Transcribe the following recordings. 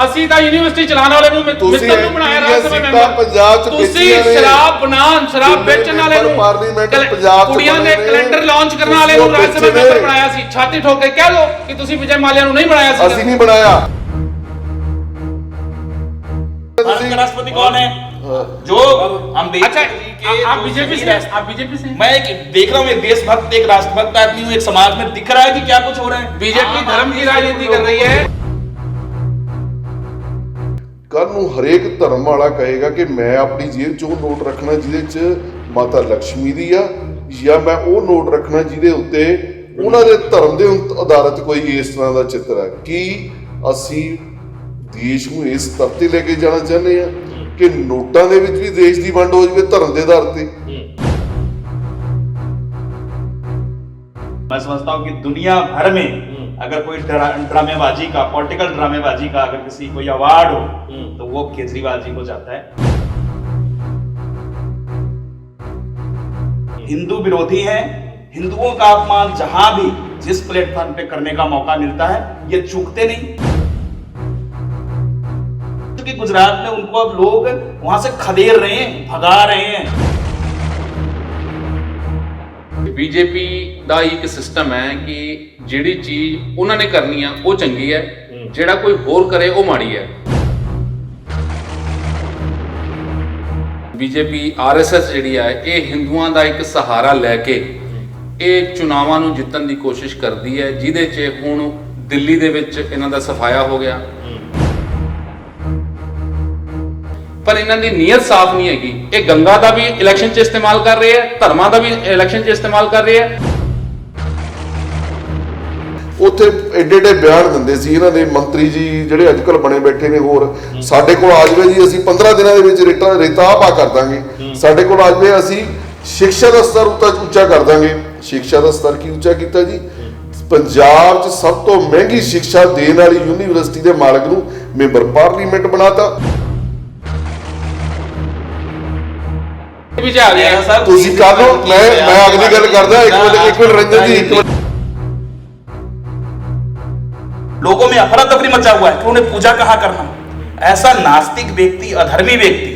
ਅਸੀਂ ਤਾਂ ਯੂਨੀਵਰਸਿਟੀ ਚਲਾਉਣ ਵਾਲੇ ਨੂੰ ਮਿੱਤਰ ਨੂੰ ਬਣਾਇਆ ਰਾਜ ਸਭਾ ਮੈਂਬਰ। ਪੰਜਾਬ ਚ ਤੁਸੀਂ ਸ਼ਰਾਬ ਬਣਾਉਣ, ਸ਼ਰਾਬ ਵੇਚਣ ਵਾਲੇ ਨੂੰ, ਕੁੜੀਆਂ ਦੇ ਕੈਲੰਡਰ ਲਾਂਚ ਕਰਨ ਵਾਲੇ ਨੂੰ ਰਾਜ ਸਭਾ ਮੈਂਬਰ ਬਣਾਇਆ ਸੀ। ਛਾਤੀ ਠੋਕ ਕੇ ਕਹਿ ਲਓ ਕਿ ਤੁਸੀਂ ਵਿਜੇ ਮਾਲਿਆ ਨੂੰ ਨਹੀਂ ਬਣਾਇਆ ਸੀ। ਅਸੀਂ ਨਹੀਂ ਬਣਾਇਆ। भारत का राष्ट्रपति कौन है? जो अच्छा, आप बीजेपी से? आप बीजेपी से? मैं देख रहा हूँ, एक देशभक्त, एक राष्ट्रभक्त आदमी हूँ। एक समाज में दिख रहा है कि क्या कुछ हो रहा है। बीजेपी धर्म की राजनीति कर रही है। ਕੱਲ ਨੂੰ ਹਰੇਕ ਧਰਮ ਵਾਲਾ ਕਹੇਗਾ ਕਿ ਮੈਂ ਆਪਣੀ ਜੇਬ ਚੋਂ ਨੋਟ ਰੱਖਣਾ ਜਿਹਦੇ 'ਚ ਮਾਤਾ ਲక్ష్ਮੀ ਦੀ ਆ, ਜਾਂ ਮੈਂ ਉਹ ਨੋਟ ਰੱਖਣਾ ਜਿਹਦੇ ਉੱਤੇ ਉਹਨਾਂ ਦੇ ਧਰਮ ਦੇ ਆਧਾਰਿਤ ਕੋਈ ਇਸ ਤਰ੍ਹਾਂ ਦਾ ਚਿੱਤਰ ਹੈ। ਕੀ ਅਸੀਂ ਦੇਸ਼ ਨੂੰ ਇਸ ਸਤਰ ਤੇ ਲੈ ਕੇ ਜਾਣਾ ਚਾਹੁੰਦੇ ਆ ਕਿ ਨੋਟਾਂ ਦੇ ਵਿੱਚ ਵੀ ਦੇਸ਼ ਦੀ ਵੰਡ ਹੋ ਜਾਵੇ ਧਰਮ ਦੇ ਆਧਾਰ ਤੇ? मैं समझता हूँ कि दुनिया भर में अगर कोई ड्रामेबाजी का, पॉलिटिकल ड्रामेबाजी का अगर किसी कोई अवार्ड हो तो वो केजरीवाल जी को जाता है। हिंदू विरोधी है, हिंदुओं का अपमान जहां भी जिस प्लेटफॉर्म पे करने का मौका मिलता है ये चूकते नहीं। क्योंकि गुजरात में उनको अब लोग वहां से खदेड़ रहे हैं, भगा रहे हैं। बीजेपी ਦਾ ਇੱਕ ਸਿਸਟਮ ਹੈ ਕਿ ਜਿਹੜੀ ਚੀਜ਼ ਉਹਨਾਂ ਨੇ ਕਰਨੀ ਆ ਉਹ ਚੰਗੀ ਹੈ, ਜਿਹੜਾ ਕੋਈ ਹੋਰ ਕਰੇ ਉਹ ਮਾੜੀ ਹੈ। ਬੀਜੇਪੀ ਆਰਐਸਐਸ ਜਿਹੜੀ ਹੈ ਇਹ ਹਿੰਦੂਆਂ ਦਾ ਇੱਕ ਸਹਾਰਾ ਲੈ ਕੇ ਇਹ ਚੁਣਾਵਾਂ ਨੂੰ ਜਿੱਤਣ ਦੀ ਕੋਸ਼ਿਸ਼ ਕਰਦੀ ਹੈ, ਜਿਹਦੇ 'ਚ ਹੁਣ ਦਿੱਲੀ ਦੇ ਵਿੱਚ ਇਹਨਾਂ ਦਾ ਸਫਾਇਆ ਹੋ ਗਿਆ। ਪਰ ਇਹਨਾਂ ਦੀ ਨੀਅਤ ਸਾਫ਼ ਨਹੀਂ ਹੈਗੀ। ਇਹ ਗੰਗਾ ਦਾ ਵੀ ਇਲੈਕਸ਼ਨ 'ਚ ਇਸਤੇਮਾਲ ਕਰ ਰਹੇ ਹੈ, ਧਰਮਾਂ ਦਾ ਵੀ ਇਲੈਕਸ਼ਨ 'ਚ ਇਸਤੇਮਾਲ ਕਰ ਰਹੇ ਹੈ। ਉੱਥੇ ਐਡੇ ਐਡੇ ਬਿਆਨ ਦਿੰਦੇ ਸੀ ਇਹਨਾਂ ਦੇ ਮੰਤਰੀ ਜੀ ਜਿਹੜੇ ਅੱਜ ਕੱਲ੍ਹ ਬਣੇ ਬੈਠੇ ਨੇ, ਹੋਰ ਸਾਡੇ ਕੋਲ ਆ ਜਾਵੇ ਜੀ ਅਸੀਂ 15 ਦਿਨਾਂ ਦੇ ਵਿੱਚ ਰੇਤਾ ਪਾ ਕਰ ਦਾਂਗੇ, ਸਾਡੇ ਕੋਲ ਆ ਜਾਵੇ ਅਸੀਂ ਸਿੱਖਿਆ ਦਾ ਸਤਰ ਉੱਚਾ ਕਰ ਦਾਂਗੇ। ਸਿੱਖਿਆ ਦਾ ਸਤਰ ਕੀ ਉੱਚਾ ਕੀਤਾ ਜੀ? ਪੰਜਾਬ 'ਚ ਸਭ ਤੋਂ ਮਹਿੰਗੀ ਸਿੱਖਿਆ ਦੇਣ ਵਾਲੀ ਯੂਨੀਵਰਸਿਟੀ ਦੇ ਮਾਲਕ ਨੂੰ ਮੈਂਬਰ ਪਾਰਲੀਮੈਂਟ ਬਣਾਤਾ। ਤੁਸੀਂ ਕਰ ਲਓ, ਮੈਂ ਅਗਲੀ ਗੱਲ ਕਰਦਾ। ਇੱਕ ਮਿੰਟ ਰੰਜਨ जी, ਇੱਕ मिनट। लोगों में अफरा तफरी मचा हुआ है कि उन्हें पूजा कहाँ करना। ऐसा नास्तिक व्यक्ति, अधर्मी व्यक्ति,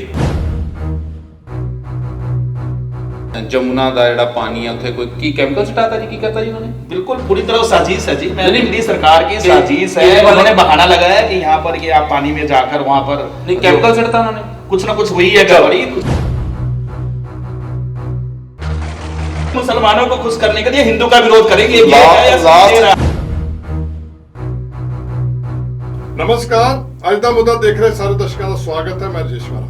जमुना ਦਾ ਜਿਹੜਾ ਪਾਣੀ ਹੈ ਉੱਥੇ ਕੋਈ ਕੀ ਕੈਮੀਕਲ ਸਟਾਤਾ ਜੀ? ਕੀ ਕਰਤਾ जी उन्होंने? बिल्कुल पूरी तरह साजिश है जी। दिल्ली सरकार की साजिश है। उन्होंने बहाना लगाया कि यहाँ पर ये आप पानी में जाकर वहां पर नहीं केमिकल सड़ता उन्होंने, कुछ ना कुछ हुई है गड़बड़ी। मुसलमानों को खुश करने के लिए हिंदू का विरोध करेंगे। नमस्कार, ਅੱਜ ਦਾ ਮੁੱਦਾ ਦੇਖ ਰਹੇ ਸਾਰੇ ਦਰਸ਼ਕਾਂ ਦਾ ਸਵਾਗਤ ਹੈ। ਮੈਂ ਰਜੇਸ਼ਵਰਾ।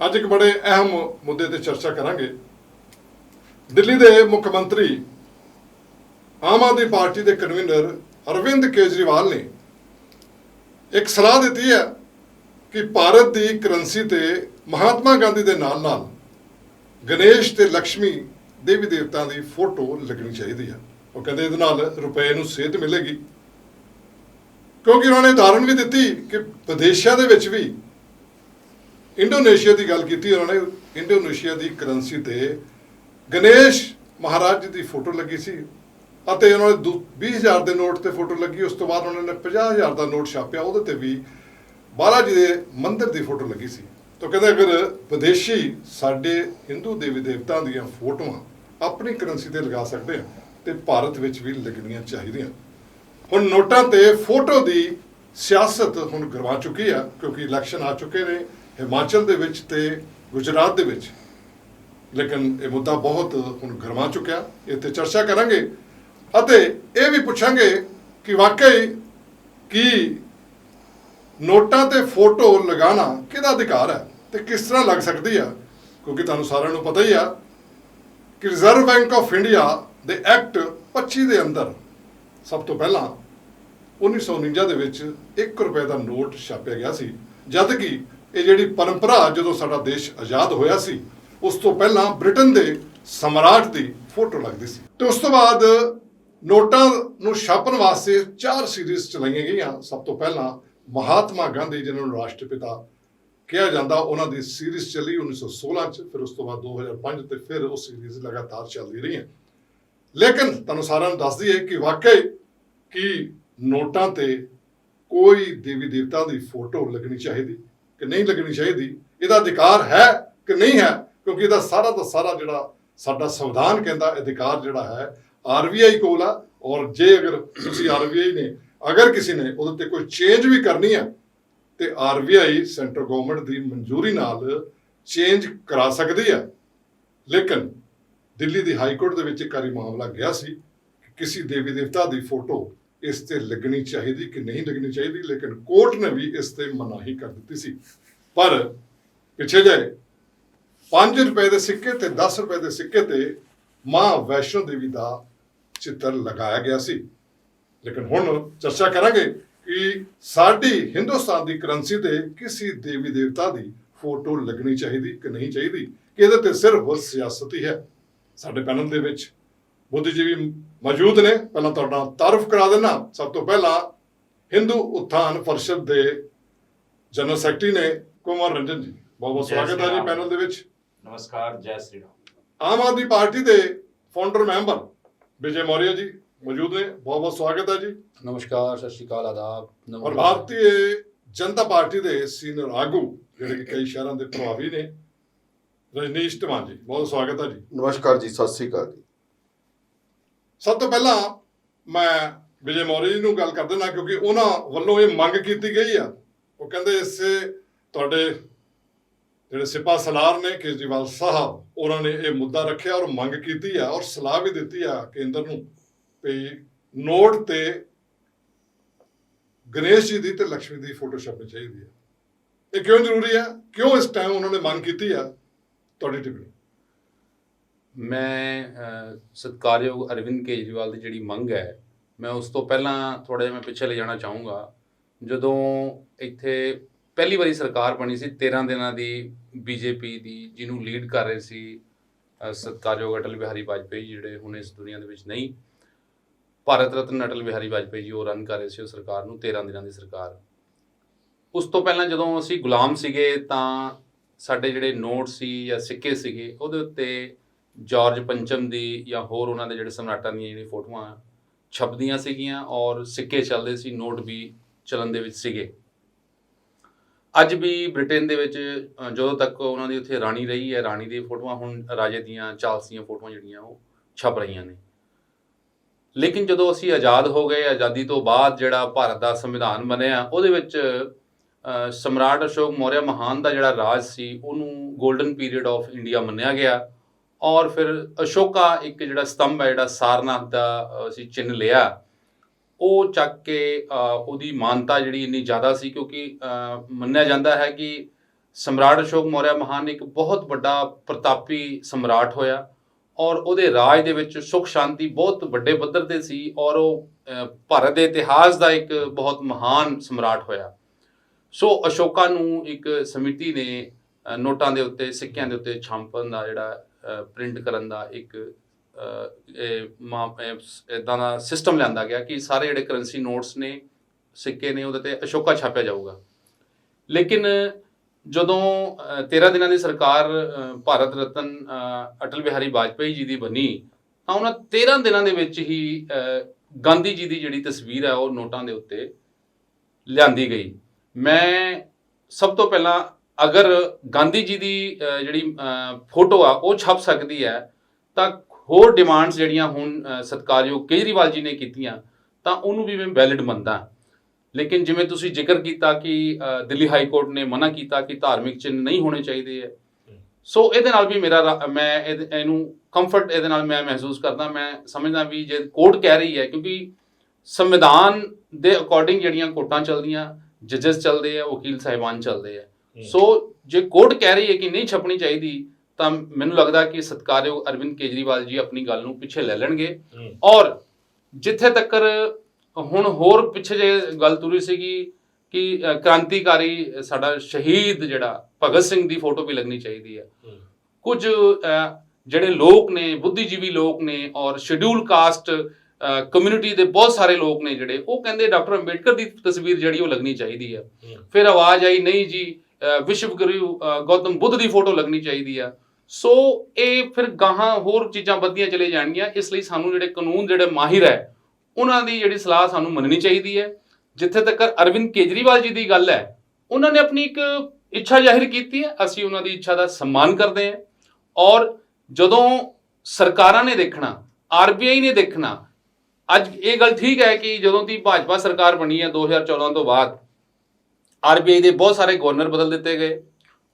ਅੱਜ ਇੱਕ ਬੜੇ ਅਹਿਮ ਮੁੱਦੇ ਤੇ ਚਰਚਾ ਕਰਾਂਗੇ। ਦਿੱਲੀ ਦੇ ਮੁੱਖ ਮੰਤਰੀ ਆਮ ਆਦਮੀ ਪਾਰਟੀ ਦੇ ਕਨਵੀਨਰ ਅਰਵਿੰਦ ਕੇਜਰੀਵਾਲ ਨੇ ਇੱਕ ਸਲਾਹ ਦਿੱਤੀ ਹੈ ਕਿ ਭਾਰਤ ਦੀ ਕਰੰਸੀ ਤੇ ਮਹਾਤਮਾ ਗਾਂਧੀ ਦੇ ਨਾਲ-ਨਾਲ ਗਣੇਸ਼ ਤੇ ਲక్ష్ਮੀ ਦੇਵੀ ਦੇਵਤਾਂ ਦੀ ਫੋਟੋ ਲੱਗਣੀ ਚਾਹੀਦੀ ਹੈ। ਉਹ ਕਹਿੰਦੇ ਇਹਦੇ ਨਾਲ ਰੁਪਏ ਨੂੰ ਸੇਧ ਮਿਲੇਗੀ। ਕਿਉਂਕਿ ਉਹਨਾਂ ਨੇ ਉਦਾਹਰਨ ਵੀ ਦਿੱਤੀ ਕਿ ਵਿਦੇਸ਼ਾਂ ਦੇ ਵਿੱਚ ਵੀ ਇੰਡੋਨੇਸ਼ੀਆ ਦੀ ਗੱਲ ਕੀਤੀ। ਉਹਨਾਂ ਨੇ ਇੰਡੋਨੇਸ਼ੀਆ ਦੀ ਕਰੰਸੀ ਤੇ ਗਣੇਸ਼ ਮਹਾਰਾਜ ਜੀ ਦੀ ਫੋਟੋ ਲੱਗੀ ਸੀ ਅਤੇ ਉਹਨਾਂ ਨੇ 20,000 ਦੇ ਨੋਟ ਤੇ ਫੋਟੋ ਲੱਗੀ। ਉਸ ਤੋਂ ਬਾਅਦ ਉਹਨਾਂ ਨੇ 50,000 ਦਾ ਨੋਟ ਛਾਪਿਆ, ਉਹਦੇ ਤੇ ਵੀ ਬਾਲਾ ਜੀ ਦੇ ਮੰਦਿਰ ਦੀ ਫੋਟੋ ਲੱਗੀ ਸੀ। ਤਾਂ ਕਹਿੰਦੇ ਅਗਰ ਵਿਦੇਸ਼ੀ ਸਾਡੇ ਹਿੰਦੂ ਦੇਵੀ ਦੇਵਤਾਂ ਦੀਆਂ ਫੋਟੋਆਂ ਆਪਣੀ ਕਰੰਸੀ ਤੇ ਲਗਾ ਸਕਦੇ ਆ ਤੇ ਭਾਰਤ ਵਿੱਚ ਵੀ ਲੱਗਣੀਆਂ ਚਾਹੀਦੀਆਂ। ਹੁਣ ਨੋਟਾਂ ਤੇ ਫੋਟੋ ਦੀ ਸਿਆਸਤ ਹੁਣ ਗਰਮਾ ਚੁੱਕੀ ਆ ਕਿਉਂਕਿ ਇਲੈਕਸ਼ਨ ਆ ਚੁੱਕੇ ਨੇ ਹਿਮਾਚਲ ਦੇ ਵਿੱਚ ਤੇ ਗੁਜਰਾਤ ਦੇ ਵਿੱਚ। ਲੇਕਿਨ ਇਹ ਮੁੱਦਾ ਬਹੁਤ ਹੁਣ ਗਰਮਾ ਚੁੱਕਿਆ। ਇੱਥੇ ਚਰਚਾ ਕਰਾਂਗੇ ਅਤੇ ਇਹ ਵੀ ਪੁੱਛਾਂਗੇ ਕਿ ਵਾਕਈ ਕੀ ਨੋਟਾਂ ਤੇ ਫੋਟੋ ਲਗਾਉਣਾ ਕਿਹਦਾ ਅਧਿਕਾਰ ਹੈ ਤੇ ਕਿਸ ਤਰ੍ਹਾਂ ਲੱਗ ਸਕਦੀ ਆ। ਕਿਉਂਕਿ ਤੁਹਾਨੂੰ ਸਾਰਿਆਂ ਨੂੰ ਪਤਾ ਹੀ ਆ ਕਿ ਰਿਜ਼ਰਵ ਬੈਂਕ ਆਫ ਇੰਡੀਆ ਦੇ ਐਕਟ 25 ਦੇ ਅੰਦਰ ਸਭ ਤੋਂ ਪਹਿਲਾਂ 1949 ਦੇ ਵਿੱਚ 1 ਰੁਪਏ ਦਾ ਨੋਟ ਛਾਪਿਆ ਗਿਆ ਸੀ। ਜਦ ਕਿ ਇਹ ਜਿਹੜੀ ਪਰੰਪਰਾ ਜਦੋਂ ਸਾਡਾ ਦੇਸ਼ ਆਜ਼ਾਦ ਹੋਇਆ ਸੀ ਉਸ ਤੋਂ ਪਹਿਲਾਂ ਬ੍ਰਿਟਨ ਦੇ ਸਮਰਾਟ ਦੀ ਫੋਟੋ ਲੱਗਦੀ ਸੀ। ਤੇ ਉਸ ਤੋਂ ਬਾਅਦ ਨੋਟਾਂ ਨੂੰ ਛਾਪਣ ਵਾਸਤੇ 4 ਸੀਰੀਜ਼ ਚਲਾਈਆਂ ਗਈਆਂ। ਸਭ ਤੋਂ ਪਹਿਲਾਂ ਮਹਾਤਮਾ ਗਾਂਧੀ ਜਿਹਨਾਂ ਨੂੰ ਰਾਸ਼ਟਰਪਿਤਾ ਕਿਹਾ ਜਾਂਦਾ, ਉਹਨਾਂ ਦੀ ਸੀਰੀਜ਼ ਚੱਲੀ 1916 ਚ, ਫਿਰ ਉਸ ਤੋਂ ਬਾਅਦ 2005 ਤੇ ਫਿਰ ਉਹ ਸੀਰੀਜ਼ ਲਗਾਤਾਰ ਚੱਲਦੀ ਰਹੀਆਂ। ਲੇਕਿਨ ਤੁਹਾਨੂੰ ਸਾਰਿਆਂ ਨੂੰ ਦੱਸ ਦਈਏ ਕਿ ਵਾਕਈ ਕਿ ਨੋਟਾਂ ਤੇ ਕੋਈ ਦੇਵੀ ਦੇਵਤਾ ਦੀ ਫੋਟੋ ਲੱਗਣੀ ਚਾਹੀਦੀ ਕਿ ਨਹੀਂ ਲੱਗਣੀ ਚਾਹੀਦੀ, ਇਹਦਾ ਅਧਿਕਾਰ ਹੈ ਕਿ ਨਹੀਂ ਹੈ, ਕਿਉਂਕਿ ਇਹਦਾ ਸਾਰਾ ਦਾ ਸਾਰਾ ਜਿਹੜਾ ਸਾਡਾ ਸੰਵਿਧਾਨ ਕਹਿੰਦਾ ਅਧਿਕਾਰ ਜਿਹੜਾ ਹੈ ਆਰਬੀਆਈ ਕੋਲ ਆ। ਔਰ ਜੇ ਅਗਰ ਤੁਸੀਂ ਆਰਬੀਆਈ ਨੇ ਅਗਰ ਕਿਸੇ ਨੇ ਉਹਦੇ ਤੇ ਕੋਈ ਚੇਂਜ ਵੀ ਕਰਨੀ ਆ ਤੇ ਆਰਬੀਆਈ ਸੈਂਟਰ ਗਵਰਨਮੈਂਟ ਦੀ ਮਨਜ਼ੂਰੀ ਨਾਲ ਚੇਂਜ ਕਰਾ ਸਕਦੀ ਆ। ਲੇਕਿਨ ਦਿੱਲੀ ਦੀ ਹਾਈ ਕੋਰਟ ਦੇ ਵਿੱਚ ਇੱਕ ਵਾਰੀ ਮਾਮਲਾ ਗਿਆ ਸੀ ਕਿ ਕਿਸੇ ਦੇਵੀ ਦੇਵਤਾ ਦੀ ਫੋਟੋ ਇਸ ਤੇ ਲੱਗਣੀ ਚਾਹੀਦੀ ਕਿ ਨਹੀਂ ਲੱਗਣੀ ਚਾਹੀਦੀ, ਲੇਕਿਨ ਕੋਰਟ ਨੇ ਵੀ ਇਸ ਤੇ ਮਨਾਹੀ ਕਰ ਦਿੱਤੀ ਸੀ। ਪਰ ਪਿੱਛੇ ਜਿਹੇ 5 ਰੁਪਏ ਦੇ ਸਿੱਕੇ ਤੇ 10 ਰੁਪਏ ਦੇ ਸਿੱਕੇ ਤੇ ਮਾਂ ਵੈਸ਼ਨੋ ਦੇਵੀ ਦਾ ਚਿੱਤਰ ਲਗਾਇਆ ਗਿਆ ਸੀ। ਲੇਕਿਨ ਹੁਣ ਚਰਚਾ ਕਰਾਂਗੇ ਕਿ ਸਾਡੀ ਹਿੰਦੁਸਤਾਨ ਦੀ ਕਰੰਸੀ ਤੇ ਕਿਸੇ ਦੇਵੀ ਦੇਵਤਾ ਦੀ ਫੋਟੋ ਲੱਗਣੀ ਚਾਹੀਦੀ ਕਿ ਨਹੀਂ ਚਾਹੀਦੀ, ਕਿ ਇਹਦੇ ਤੇ ਸਿਰਫ ਸਿਆਸਤ ਹੀ ਹੈ। ਸਾਡੇ ਪੈਨਲ ਦੇ ਵਿੱਚ ਬੁੱਧੀਜੀਵੀ ਮੌਜੂਦ ਨੇ। ਪਹਿਲਾਂ ਤੁਹਾਡਾ ਤਾਰਫ ਕਰਾ ਦੇਣਾ। ਸਭ ਤੋਂ ਪਹਿਲਾਂ ਹਿੰਦੂ ਉਤਥਾਨ ਪਰਿਸ਼ਦ ਦੇ ਜਨਰਲ ਸੈਕਟਰੀ ਨੇ ਕੁਮਾਰ ਰੰਜਨ ਜੀ, ਬਹੁਤ ਬਹੁਤ ਸਵਾਗਤ ਹੈ ਜੀ ਪੈਨਲ ਦੇ ਵਿੱਚ। नमस्कार, जय श्री राम। ਆਮ ਆਦਮੀ ਪਾਰਟੀ ਦੇ ਫਾਊਂਡਰ ਮੈਂਬਰ ਵਿਜੇ ਮੌर्य ਜੀ ਮੌਜੂਦ ਨੇ, ਬਹੁਤ ਬਹੁਤ ਸਵਾਗਤ ਹੈ ਜੀ। ਨਮਸਕਾਰ, ਸਤਿ ਸ਼੍ਰੀ ਅਕਾਲ, ਆਦਾਬ। ਔਰ ਭਾਰਤੀ ਜਨਤਾ ਪਾਰਟੀ ਦੇ ਸੀਨੀਅਰ ਆਗੂ ਜਿਹੜੇ ਕਿ ਕਈ ਸ਼ਹਿਰਾਂ ਦੇ ਪ੍ਰਭਾਵੀ ਨੇ, ਰਜਨੀਸ਼ ਧਵਾਨ ਜੀ, ਬਹੁਤ ਸਵਾਗਤ ਹੈ ਜੀ। ਨਮਸਕਾਰ ਜੀ, ਸਤਿ ਸ੍ਰੀ ਅਕਾਲ ਜੀ। ਸਭ ਤੋਂ ਪਹਿਲਾਂ ਮੈਂ ਵਿਜੇ ਮੌर्य ਜੀ ਨੂੰ ਗੱਲ ਕਰ ਦੇਣਾ, ਕਿਉਂਕਿ ਉਹਨਾਂ ਵੱਲੋਂ ਇਹ ਮੰਗ ਕੀਤੀ ਗਈ ਆ। ਉਹ ਕਹਿੰਦੇ ਇਸੇ ਤੁਹਾਡੇ ਜਿਹੜੇ ਸਿਪਾ ਸਲਾਰ ਨੇ ਕੇਜਰੀਵਾਲ ਸਾਹਿਬ, ਉਹਨਾਂ ਨੇ ਇਹ ਮੁੱਦਾ ਰੱਖਿਆ ਔਰ ਮੰਗ ਕੀਤੀ ਆ ਔਰ ਸਲਾਹ ਵੀ ਦਿੱਤੀ ਆ ਕੇਂਦਰ ਨੂੰ ਵੀ ਨੋਟ ਤੇ ਗਣੇਸ਼ ਜੀ ਦੀ ਤੇ ਲక్ష్ਮੀ ਦੀ ਫੋਟੋ ਛਪਣੀ ਚਾਹੀਦੀ ਹੈ। ਇਹ ਕਿਉਂ ਜ਼ਰੂਰੀ ਹੈ, ਕਿਉਂ ਇਸ ਟਾਈਮ ਉਹਨਾਂ ਨੇ ਮੰਗ ਕੀਤੀ ਆ, ਤੁਹਾਡੀ ਟਿੱਪਣੀ। ਮੈਂ ਸਤਿਕਾਰਯੋਗ ਅਰਵਿੰਦ ਕੇਜਰੀਵਾਲ ਦੀ ਜਿਹੜੀ ਮੰਗ ਹੈ, ਮੈਂ ਉਸ ਤੋਂ ਪਹਿਲਾਂ ਥੋੜ੍ਹਾ ਜਿਹਾ ਮੈਂ ਪਿੱਛੇ ਲੈ ਜਾਣਾ ਚਾਹੂੰਗਾ। ਜਦੋਂ ਇੱਥੇ ਪਹਿਲੀ ਵਾਰੀ ਸਰਕਾਰ ਬਣੀ ਸੀ 13 ਦਿਨਾਂ ਦੀ ਬੀਜੇਪੀ ਦੀ, ਜਿਹਨੂੰ ਲੀਡ ਕਰ ਰਹੇ ਸੀ ਸਤਿਕਾਰਯੋਗ ਅਟਲ ਬਿਹਾਰੀ ਵਾਜਪੇਈ, ਜਿਹੜੇ ਹੁਣ ਇਸ ਦੁਨੀਆ ਦੇ ਵਿੱਚ ਨਹੀਂ, ਭਾਰਤ ਰਤਨ ਅਟਲ ਬਿਹਾਰੀ ਵਾਜਪੇਈ ਜੀ ਉਹ ਰਨ ਕਰ ਰਹੇ ਸੀ ਉਹ ਸਰਕਾਰ ਨੂੰ, 13 ਦਿਨਾਂ ਦੀ ਸਰਕਾਰ। ਉਸ ਤੋਂ ਪਹਿਲਾਂ ਜਦੋਂ ਅਸੀਂ ਗੁਲਾਮ ਸੀਗੇ ਤਾਂ ਸਾਡੇ ਜਿਹੜੇ ਨੋਟ ਸੀ ਜਾਂ ਸਿੱਕੇ ਸੀਗੇ ਉਹਦੇ ਉੱਤੇ ਜਾਰਜ ਪੰਚਮ ਦੀ ਜਾਂ ਹੋਰ ਉਹਨਾਂ ਦੇ ਜਿਹੜੇ ਸਮਰਾਟਾਂ ਦੀਆਂ ਜਿਹੜੀਆਂ ਫੋਟੋਆਂ ਛਪਦੀਆਂ ਸੀਗੀਆਂ ਔਰ ਸਿੱਕੇ ਚੱਲਦੇ ਸੀ, ਨੋਟ ਵੀ ਚੱਲਣ ਦੇ ਵਿੱਚ ਸੀਗੇ। ਅੱਜ ਵੀ ਬ੍ਰਿਟੇਨ ਦੇ ਵਿੱਚ ਜਦੋਂ ਤੱਕ ਉਹਨਾਂ ਦੀ ਉੱਥੇ ਰਾਣੀ ਰਹੀ ਹੈ, ਰਾਣੀ ਦੀਆਂ ਫੋਟੋਆਂ, ਹੁਣ ਰਾਜੇ ਦੀਆਂ, ਚਾਰਲਸ ਦੀਆਂ ਫੋਟੋਆਂ ਜਿਹੜੀਆਂ ਉਹ ਛਪ ਰਹੀਆਂ ਨੇ। ਲੇਕਿਨ ਜਦੋਂ ਅਸੀਂ ਆਜ਼ਾਦ ਹੋ ਗਏ, ਆਜ਼ਾਦੀ ਤੋਂ ਬਾਅਦ ਜਿਹੜਾ ਭਾਰਤ ਦਾ ਸੰਵਿਧਾਨ ਬਣਿਆ, ਉਹਦੇ ਵਿੱਚ ਸਮਰਾਟ ਅਸ਼ੋਕ ਮੌर्य ਮਹਾਨ ਦਾ ਜਿਹੜਾ ਰਾਜ ਸੀ ਉਹਨੂੰ ਗੋਲਡਨ ਪੀਰੀਅਡ ਆਫ ਇੰਡੀਆ ਮੰਨਿਆ ਗਿਆ। ਔਰ ਫਿਰ ਅਸ਼ੋਕਾ ਇੱਕ ਜਿਹੜਾ ਸਤੰਭ ਹੈ, ਜਿਹੜਾ ਸਾਰਨਾਥ ਦਾ ਅਸੀਂ ਚਿੰਨ੍ਹ ਲਿਆ, ਉਹ ਚੱਕ ਕੇ ਉਹਦੀ ਮਾਨਤਾ ਜਿਹੜੀ ਇੰਨੀ ਜ਼ਿਆਦਾ ਸੀ, ਕਿਉਂਕਿ ਮੰਨਿਆ ਜਾਂਦਾ ਹੈ ਕਿ ਸਮਰਾਟ ਅਸ਼ੋਕ ਮੌर्य ਮਹਾਨ ਇੱਕ ਬਹੁਤ ਵੱਡਾ ਪ੍ਰਤਾਪੀ ਸਮਰਾਟ ਹੋਇਆ ਔਰ ਉਹਦੇ ਰਾਜ ਦੇ ਵਿੱਚ ਸੁੱਖ ਸ਼ਾਂਤੀ ਬਹੁਤ ਵੱਡੇ ਪੱਧਰ ਤੇ ਸੀ ਔਰ ਉਹ ਭਾਰਤ ਦੇ ਇਤਿਹਾਸ ਦਾ ਇੱਕ ਬਹੁਤ ਮਹਾਨ ਸਮਰਾਟ ਹੋਇਆ। ਸੋ ਅਸ਼ੋਕਾ ਨੂੰ ਇੱਕ ਸਮਿਤੀ ਨੇ ਨੋਟਾਂ ਦੇ ਉੱਤੇ, ਸਿੱਕਿਆਂ ਦੇ ਉੱਤੇ ਛਾਪਣ ਦਾ, ਜਿਹੜਾ ਪ੍ਰਿੰਟ ਕਰਨ ਦਾ ਇੱਕ ਇੱਦਾਂ ਦਾ ਸਿਸਟਮ ਲਿਆਂਦਾ ਗਿਆ ਕਿ ਸਾਰੇ ਜਿਹੜੇ ਕਰੰਸੀ ਨੋਟਸ ਨੇ, ਸਿੱਕੇ ਨੇ, ਉਹਦੇ ਤੇ ਅਸ਼ੋਕਾ ਛਾਪਿਆ ਜਾਊਗਾ। ਲੇਕਿਨ ਜਦੋਂ 13 ਦਿਨਾਂ ਦੀ ਸਰਕਾਰ ਭਾਰਤ ਰਤਨ ਅਟਲ ਬਿਹਾਰੀ ਵਾਜਪੇਈ ਜੀ ਦੀ ਬਣੀ ਤਾਂ ਉਹਨਾਂ 13 ਦਿਨਾਂ ਦੇ ਵਿੱਚ ਹੀ ਗਾਂਧੀ ਜੀ ਦੀ ਜਿਹੜੀ ਤਸਵੀਰ ਹੈ ਉਹ ਨੋਟਾਂ ਦੇ ਉੱਤੇ ਲਿਆਂਦੀ ਗਈ। ਮੈਂ ਸਭ ਤੋਂ ਪਹਿਲਾਂ, ਅਗਰ ਗਾਂਧੀ ਜੀ ਦੀ ਜਿਹੜੀ ਫੋਟੋ ਆ ਉਹ ਛਪ ਸਕਦੀ ਹੈ ਤਾਂ ਹੋਰ ਡਿਮਾਂਡਸ ਜਿਹੜੀਆਂ ਹੁਣ ਸਤਿਕਾਰਯੋਗ ਕੇਜਰੀਵਾਲ ਜੀ ਨੇ ਕੀਤੀਆਂ ਤਾਂ ਉਹਨੂੰ ਵੀ ਮੈਂ ਵੈਲਿਡ ਮੰਨਦਾ। ਲੇਕਿਨ ਜਿਵੇਂ ਤੁਸੀਂ ਜ਼ਿਕਰ ਕੀਤਾ ਕਿ ਦਿੱਲੀ ਹਾਈ ਕੋਰਟ ਨੇ ਮਨਾ ਕੀਤਾ ਕਿ ਧਾਰਮਿਕ ਚਿੰਨ੍ਹ ਨਹੀਂ ਹੋਣੇ ਚਾਹੀਦੇ ਹੈ, ਸੋ ਇਹਦੇ ਨਾਲ ਵੀ ਮੈਂ ਇਹਨੂੰ ਕੰਫਰਟ ਇਹਦੇ ਨਾਲ ਮੈਂ ਮਹਿਸੂਸ ਕਰਦਾ। ਮੈਂ ਸਮਝਦਾ ਵੀ ਜੇ ਕੋਰਟ ਕਹਿ ਰਹੀ ਹੈ, ਕਿਉਂਕਿ ਸੰਵਿਧਾਨ ਦੇ ਅਕੋਰਡਿੰਗ ਜਿਹੜੀਆਂ ਕੋਰਟਾਂ ਚੱਲਦੀਆਂ, ਜੱਜਸ ਚੱਲਦੇ ਆ, ਵਕੀਲ ਸਾਹਿਬਾਨ ਚੱਲਦੇ ਆ, ਸੋ ਜੇ ਕੋਰਟ ਕਹਿ ਰਹੀ ਹੈ ਕਿ ਨਹੀਂ ਛਪਣੀ ਚਾਹੀਦੀ ਤਾਂ ਮੈਨੂੰ ਲੱਗਦਾ ਕਿ ਸਤਿਕਾਰਯੋਗ ਅਰਵਿੰਦ ਕੇਜਰੀਵਾਲ ਜੀ ਆਪਣੀ ਗੱਲ ਨੂੰ ਪਿੱਛੇ ਲੈ ਲੈਣਗੇ। ਔਰ ਜਿੱਥੇ ਤੱਕ ਹੁਣ ਹੋਰ ਪਿੱਛੇ ਜੇ ਗੱਲ ਤੁਰੀ ਸੀਗੀ ਕਿ ਕ੍ਰਾਂਤੀਕਾਰੀ ਸਾਡਾ ਸ਼ਹੀਦ ਜਿਹੜਾ ਭਗਤ ਸਿੰਘ ਦੀ ਫੋਟੋ ਵੀ ਲੱਗਣੀ ਚਾਹੀਦੀ ਹੈ। ਕੁਝ ਜਿਹੜੇ ਲੋਕ ਨੇ, ਬੁੱਧੀਜੀਵੀ ਲੋਕ ਨੇ ਔਰ ਸ਼ੈਡਿਊਲ ਕਾਸਟ ਕਮਿਊਨਿਟੀ ਦੇ ਬਹੁਤ ਸਾਰੇ ਲੋਕ ਨੇ ਜਿਹੜੇ ਉਹ ਕਹਿੰਦੇ ਡਾਕਟਰ ਅੰਬੇਡਕਰ ਦੀ ਤਸਵੀਰ ਜਿਹੜੀ ਉਹ ਲੱਗਣੀ ਚਾਹੀਦੀ ਹੈ। ਫਿਰ ਆਵਾਜ਼ ਆਈ ਨਹੀਂ ਜੀ ਵਿਸ਼ਵ ਗੁਰੂ ਗੌਤਮ ਬੁੱਧ ਦੀ ਫੋਟੋ ਲੱਗਣੀ ਚਾਹੀਦੀ ਆ। ਸੋ ਇਹ ਫਿਰ ਗਾਹਾਂ ਹੋਰ ਚੀਜ਼ਾਂ ਵੱਧਦੀਆਂ ਚਲੇ ਜਾਣਗੀਆਂ। ਇਸ ਲਈ ਸਾਨੂੰ ਜਿਹੜੇ ਕਾਨੂੰਨ ਜਿਹੜੇ ਮਾਹਿਰ ਹੈ ਉਹਨਾਂ ਦੀ ਜਿਹੜੀ ਸਲਾਹ ਸਾਨੂੰ ਮੰਨਣੀ ਚਾਹੀਦੀ ਹੈ ਜਿੱਥੇ ਤੱਕ ਅਰਵਿੰਦ ਕੇਜਰੀਵਾਲ ਜੀ ਦੀ ਗੱਲ ਹੈ, ਉਹਨਾਂ ਨੇ ਆਪਣੀ ਇੱਕ ਇੱਛਾ ਜ਼ਾਹਿਰ ਕੀਤੀ ਹੈ, ਅਸੀਂ ਉਹਨਾਂ ਦੀ ਇੱਛਾ ਦਾ ਸਨਮਾਨ ਕਰਦੇ ਹਾਂ। ਔਰ ਜਦੋਂ ਸਰਕਾਰਾਂ ਨੇ ਦੇਖਣਾ, ਆਰਬੀਆਈ ਨੇ ਦੇਖਣਾ, ਅੱਜ ਇਹ ਗੱਲ ਠੀਕ ਹੈ ਕਿ ਜਦੋਂ ਦੀ ਭਾਜਪਾ ਸਰਕਾਰ ਬਣੀ ਹੈ 2014 ਤੋਂ ਬਾਅਦ ਆਰਬੀਆਈ ਦੇ ਬਹੁਤ ਸਾਰੇ ਗਵਰਨਰ ਬਦਲ ਦਿੱਤੇ ਗਏ।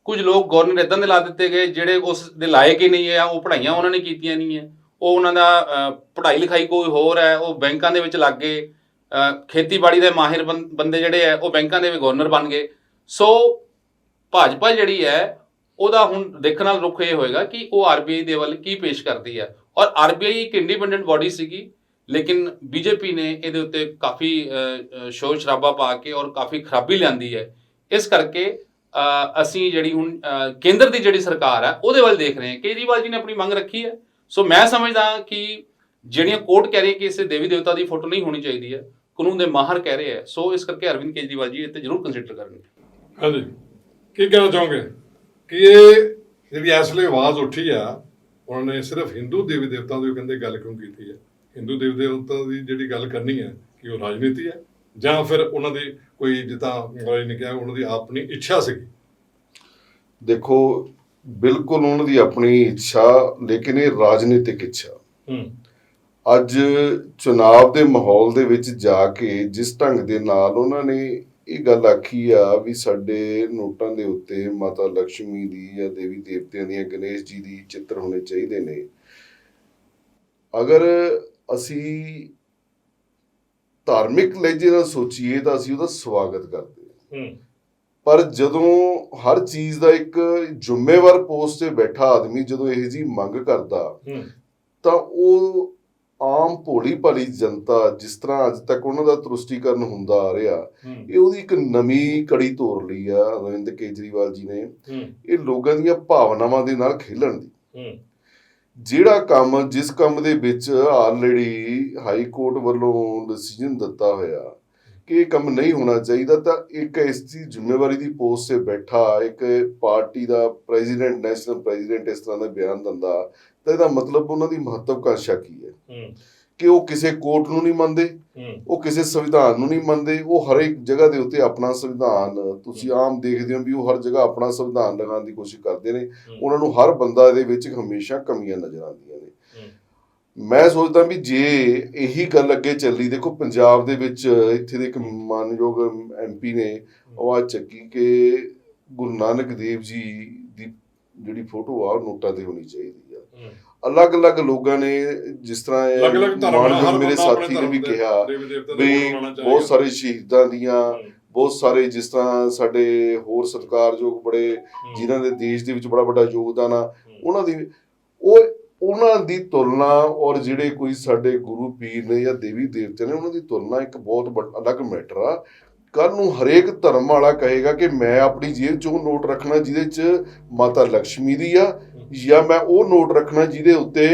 ਕੁਝ ਲੋਕ ਗਵਰਨਰ ਇਦਾਂ ਦੇ ਲਾ ਦਿੱਤੇ ਗਏ ਜਿਹੜੇ ਉਸ ਦੇ ਲਾਇਕ ਹੀ ਨਹੀਂ ਹੈ, ਉਹ ਪੜ੍ਹਾਈਆਂ ਉਹਨਾਂ ਨੇ ਕੀਤੀਆਂ ਨਹੀਂ ਹੈ, ਉਹ ਉਹਨਾਂ ਦਾ ਪੜ੍ਹਾਈ ਲਿਖਾਈ ਕੋਈ ਹੋਰ ਹੈ, ਉਹ ਬੈਂਕਾਂ ਦੇ ਵਿੱਚ ਲੱਗ ਗਏ, ਖੇਤੀਬਾੜੀ ਦੇ ਮਾਹਿਰ ਬੰਦੇ ਜਿਹੜੇ ਹੈ ਉਹ ਬੈਂਕਾਂ ਦੇ ਵੀ ਗਵਰਨਰ ਬਣ ਗਏ। ਸੋ ਭਾਜਪਾ ਜਿਹੜੀ ਹੈ ਉਹਦਾ ਹੁਣ ਦੇਖਣ ਨਾਲ ਰੁਖ ਇਹ ਹੋਏਗਾ ਕਿ ਉਹ ਆਰਬੀਆਈ ਦੇ ਵੱਲ ਕੀ ਪੇਸ਼ ਕਰਦੀ ਹੈ। ਔਰ ਆਰਬੀਆਈ ਇੱਕ ਇੰਡੀਪੈਂਡੈਂਟ ਬਾਡੀ ਸੀਗੀ, ਲੇਕਿਨ ਬੀਜੇਪੀ ਨੇ ਇਹਦੇ ਉੱਤੇ ਕਾਫੀ ਸ਼ੋਰ ਸ਼ਰਾਬਾ ਪਾ ਕੇ ਔਰ ਕਾਫੀ ਖਰਾਬੀ ਲਿਆਂਦੀ ਹੈ। ਇਸ ਕਰਕੇ ਅਸੀਂ ਜਿਹੜੀ ਹੁਣ ਕੇਂਦਰ ਦੀ ਜਿਹੜੀ ਸਰਕਾਰ ਹੈ ਉਹਦੇ ਵੱਲ ਦੇਖ ਰਹੇ ਹਾਂ। ਕੇਜਰੀਵਾਲ ਜੀ ਨੇ ਆਪਣੀ ਮੰਗ ਰੱਖੀ ਹੈ, ਸੋ ਮੈਂ ਸਮਝਦਾ ਕਿ ਜਿਹੜੀਆਂ ਕੋਰਟ ਕਹਿ ਰਹੀ ਹੈ ਕਿ ਇਸੇ ਦੇਵੀ ਦੇਵਤਾ ਦੀ ਫੋਟੋ ਨਹੀਂ ਹੋਣੀ ਚਾਹੀਦੀ ਹੈ, ਕਾਨੂੰਨ ਦੇ ਮਾਹਰ ਕਹਿ ਰਹੇ ਹੈ, ਸੋ ਇਸ ਕਰਕੇ ਅਰਵਿੰਦ ਕੇਜਰੀਵਾਲ ਜੀ ਇਹ ਤੇ ਜ਼ਰੂਰ ਕੰਸੀਡਰ ਕਰਨਗੇ। ਹਾਂਜੀ, ਕੀ ਕਹਿਣਾ ਚਾਹੋਗੇ ਕਿ ਇਹ ਜਿਹੜੀ ਇਸ ਵੇਲੇ ਆਵਾਜ਼ ਉੱਠੀ ਆ, ਉਹਨਾਂ ਨੇ ਸਿਰਫ ਹਿੰਦੂ ਦੇਵੀ ਦੇਵਤਾਂ ਦੀ ਕਹਿੰਦੇ ਗੱਲ ਕਿਉਂ ਕੀਤੀ ਹੈ? ਹਿੰਦੂ ਦੇਵੀ ਦੇਵਤਾਂ ਦੀ ਜਿਹੜੀ ਗੱਲ ਕਰਨੀ ਹੈ ਕਿ ਉਹ ਰਾਜਨੀਤੀ ਹੈ ਜਾਂ ਫਿਰ ਉਹਨਾਂ ਦੀ ਕੋਈ ਜਿੱਦਾਂ ਮਹਾਰਾਜ ਨੇ ਕਿਹਾ ਉਹਨਾਂ ਦੀ ਆਪਣੀ ਇੱਛਾ ਸੀਗੀ? ਦੇਖੋ, ਬਿਲਕੁਲ ਉਹਨਾਂ ਦੀ ਆਪਣੀ ਇੱਛਾ, ਲੇਕਿਨ ਇਹ ਰਾਜਨੀਤਿਕ ਇੱਛਾ। ਅੱਜ ਚੁਣਾਵ ਦੇ ਮਾਹੌਲ ਦੇ ਵਿੱਚ ਜਾ ਕੇ ਜਿਸ ਢੰਗ ਦੇ ਨਾਲ ਉਹਨਾਂ ਨੇ ਇਹ ਗੱਲ ਆਖੀ ਆ ਵੀ ਸਾਡੇ ਨੋਟਾਂ ਦੇ ਉੱਤੇ ਮਾਤਾ ਲక్ష్ਮੀ ਦੀ ਜਾਂ ਦੇਵੀ ਦੇਵਤਿਆਂ ਦੀਆਂ, ਗਣੇਸ਼ ਜੀ ਦੀ ਚਿੱਤਰ ਹੋਣੇ ਚਾਹੀਦੇ ਨੇ। ਅਗਰ ਅਸੀਂ ਧਾਰਮਿਕ ਲਹਿਜੇ ਨਾਲ ਸੋਚੀਏ ਤਾਂ ਅਸੀਂ ਉਹਦਾ ਸਵਾਗਤ ਕਰਦੇ ਹਾਂ, ਪਰ ਜਦੋਂ ਹਰ ਚੀਜ਼ ਦਾ ਇੱਕ ਜ਼ਿੰਮੇਵਾਰ ਪੋਸਟ ਤੇ ਬੈਠਾ ਆਦਮੀ ਜਦੋਂ ਇਹ ਜੀ ਮੰਗ ਕਰਦਾ ਤਾਂ ਉਹ ਆਮ ਭੋਲੀ ਭਾਲੀ ਜਨਤਾ ਜਿਸ ਤਰ੍ਹਾਂ ਅੱਜ ਤੱਕ ਉਹਨਾਂ ਦਾ ਤੁਸ਼ਟੀਕਰਨ ਹੁੰਦਾ ਆ ਰਿਹਾ, ਇਹ ਉਹਦੀ ਇੱਕ ਨਵੀਂ ਕੜੀ ਤੋੜ ਲਈ ਆ ਅਰਵਿੰਦ ਕੇਜਰੀਵਾਲ ਜੀ ਨੇ, ਇਹ ਲੋਕਾਂ ਦੀਆਂ ਭਾਵਨਾਵਾਂ ਦੇ ਨਾਲ ਖੇਲਣ ਦੀ। ਜਿਹੜਾ ਕੰਮ, ਜਿਸ ਕੰਮ ਦੇ ਵਿੱਚ ਆਲਰੇਡੀ ਹਾਈ ਕੋਰਟ ਵੱਲੋਂ ਡਿਸੀਜਨ ਦਿੱਤਾ ਹੋਇਆ ਕਿ ਇਹ ਕੰਮ ਨਹੀਂ ਹੋਣਾ ਚਾਹੀਦਾ, ਤਾਂ ਇੱਕ ਇਸ ਦੀ ਜ਼ਿੰਮੇਵਾਰੀ ਦੀ ਪੋਸਟ ਤੇ ਬੈਠਾ ਇੱਕ ਪਾਰਟੀ ਦਾ ਪ੍ਰੈਜ਼ੀਡੈਂਟ, ਨੈਸ਼ਨਲ ਪ੍ਰੈਜ਼ੀਡੈਂਟ ਇਸ ਤਰ੍ਹਾਂ ਦਾ ਬਿਆਨ ਦਿੰਦਾ ਤਾਂ ਇਹਦਾ ਮਤਲਬ ਉਹਨਾਂ ਦੀ ਮਹੱਤਵਕਾਂਸ਼ਾ ਕੀ ਹੈ? ਕਿ ਉਹ ਕਿਸੇ ਕੋਰਟ ਨੂੰ ਨਹੀਂ ਮੰਨਦੇ, ਉਹ ਕਿਸੇ ਸੰਵਿਧਾਨ ਨੂੰ ਨਹੀਂ ਮੰਨਦੇ, ਉਹ ਹਰ ਇੱਕ ਜਗ੍ਹਾ ਦੇ ਉੱਤੇ ਆਪਣਾ ਸੰਵਿਧਾਨ, ਤੁਸੀਂ ਆਮ ਦੇਖਦੇ ਹੋ ਵੀ ਉਹ ਹਰ ਜਗ੍ਹਾ ਆਪਣਾ ਸੰਵਿਧਾਨ ਲਗਾਉਣ ਦੀ ਕੋਸ਼ਿਸ਼ ਕਰਦੇ ਨੇ। ਉਹਨਾਂ ਨੂੰ ਹਰ ਬੰਦਾ ਦੇ ਵਿੱਚ ਹਮੇਸ਼ਾ ਕਮੀਆਂ ਨਜ਼ਰ ਆਉਂਦੀਆਂ ਨੇ। ਮੈਂ ਸੋਚਦਾ ਵੀ ਜੇ ਇਹੀ ਗੱਲ ਅੱਗੇ ਚੱਲੀ, ਦੇਖੋ ਪੰਜਾਬ ਦੇ ਵਿੱਚ ਇੱਥੇ ਦੇ ਇੱਕ ਮਾਨਯੋਗ MP ਨੇ ਆਵਾਜ਼ ਚੱਕੀ ਕਿ ਗੁਰੂ ਨਾਨਕ ਦੇਵ ਜੀ ਦੀ ਜਿਹੜੀ ਫੋਟੋ ਆ ਨੋਟਾਂ ਤੇ ਹੋਣੀ ਚਾਹੀਦੀ ਆ। ਅਲੱਗ-ਅਲੱਗ ਲੋਕਾਂ ਨੇ, ਜਿਸ ਤਰ੍ਹਾਂ ਮਾਨਯੋਗ ਮੇਰੇ ਸਾਥੀ ਨੇ ਵੀ ਕਿਹਾ ਵੀ ਬਹੁਤ ਸਾਰੇ ਸ਼ਹੀਦਾਂ ਦੀਆਂ, ਬਹੁਤ ਸਾਰੇ ਜਿਸ ਤਰ੍ਹਾਂ ਸਾਡੇ ਹੋਰ ਸਤਿਕਾਰਯੋਗ ਬੜੇ ਜਿਨ੍ਹਾਂ ਦੇ ਦੇਸ਼ ਦੇ ਵਿੱਚ ਬੜਾ ਵੱਡਾ ਯੋਗਦਾਨ ਆ, ਉਹਨਾਂ ਦੀ ਤੁਲਨਾ ਔਰ ਜਿਹੜੇ ਕੋਈ ਸਾਡੇ ਗੁਰੂ ਪੀਰ ਨੇ ਜਾਂ ਦੇਵੀ ਦੇਵਤੇ ਨੇ ਉਹਨਾਂ ਦੀ ਤੁਲਨਾ ਇੱਕ ਬਹੁਤ ਅਲੱਗ ਮੈਟਰ ਆ। ਕੱਲ ਨੂੰ ਹਰੇਕ ਧਰਮ ਵਾਲਾ ਕਹੇਗਾ ਕਿ ਮੈਂ ਆਪਣੀ ਜੇਬ 'ਚ ਉਹ ਨੋਟ ਰੱਖਣਾ ਜਿਹਦੇ 'ਚ ਮਾਤਾ ਲక్ష్ਮੀ ਦੀ ਆ, ਜਾਂ ਮੈਂ ਉਹ ਨੋਟ ਰੱਖਣਾ ਜਿਹਦੇ ਉੱਤੇ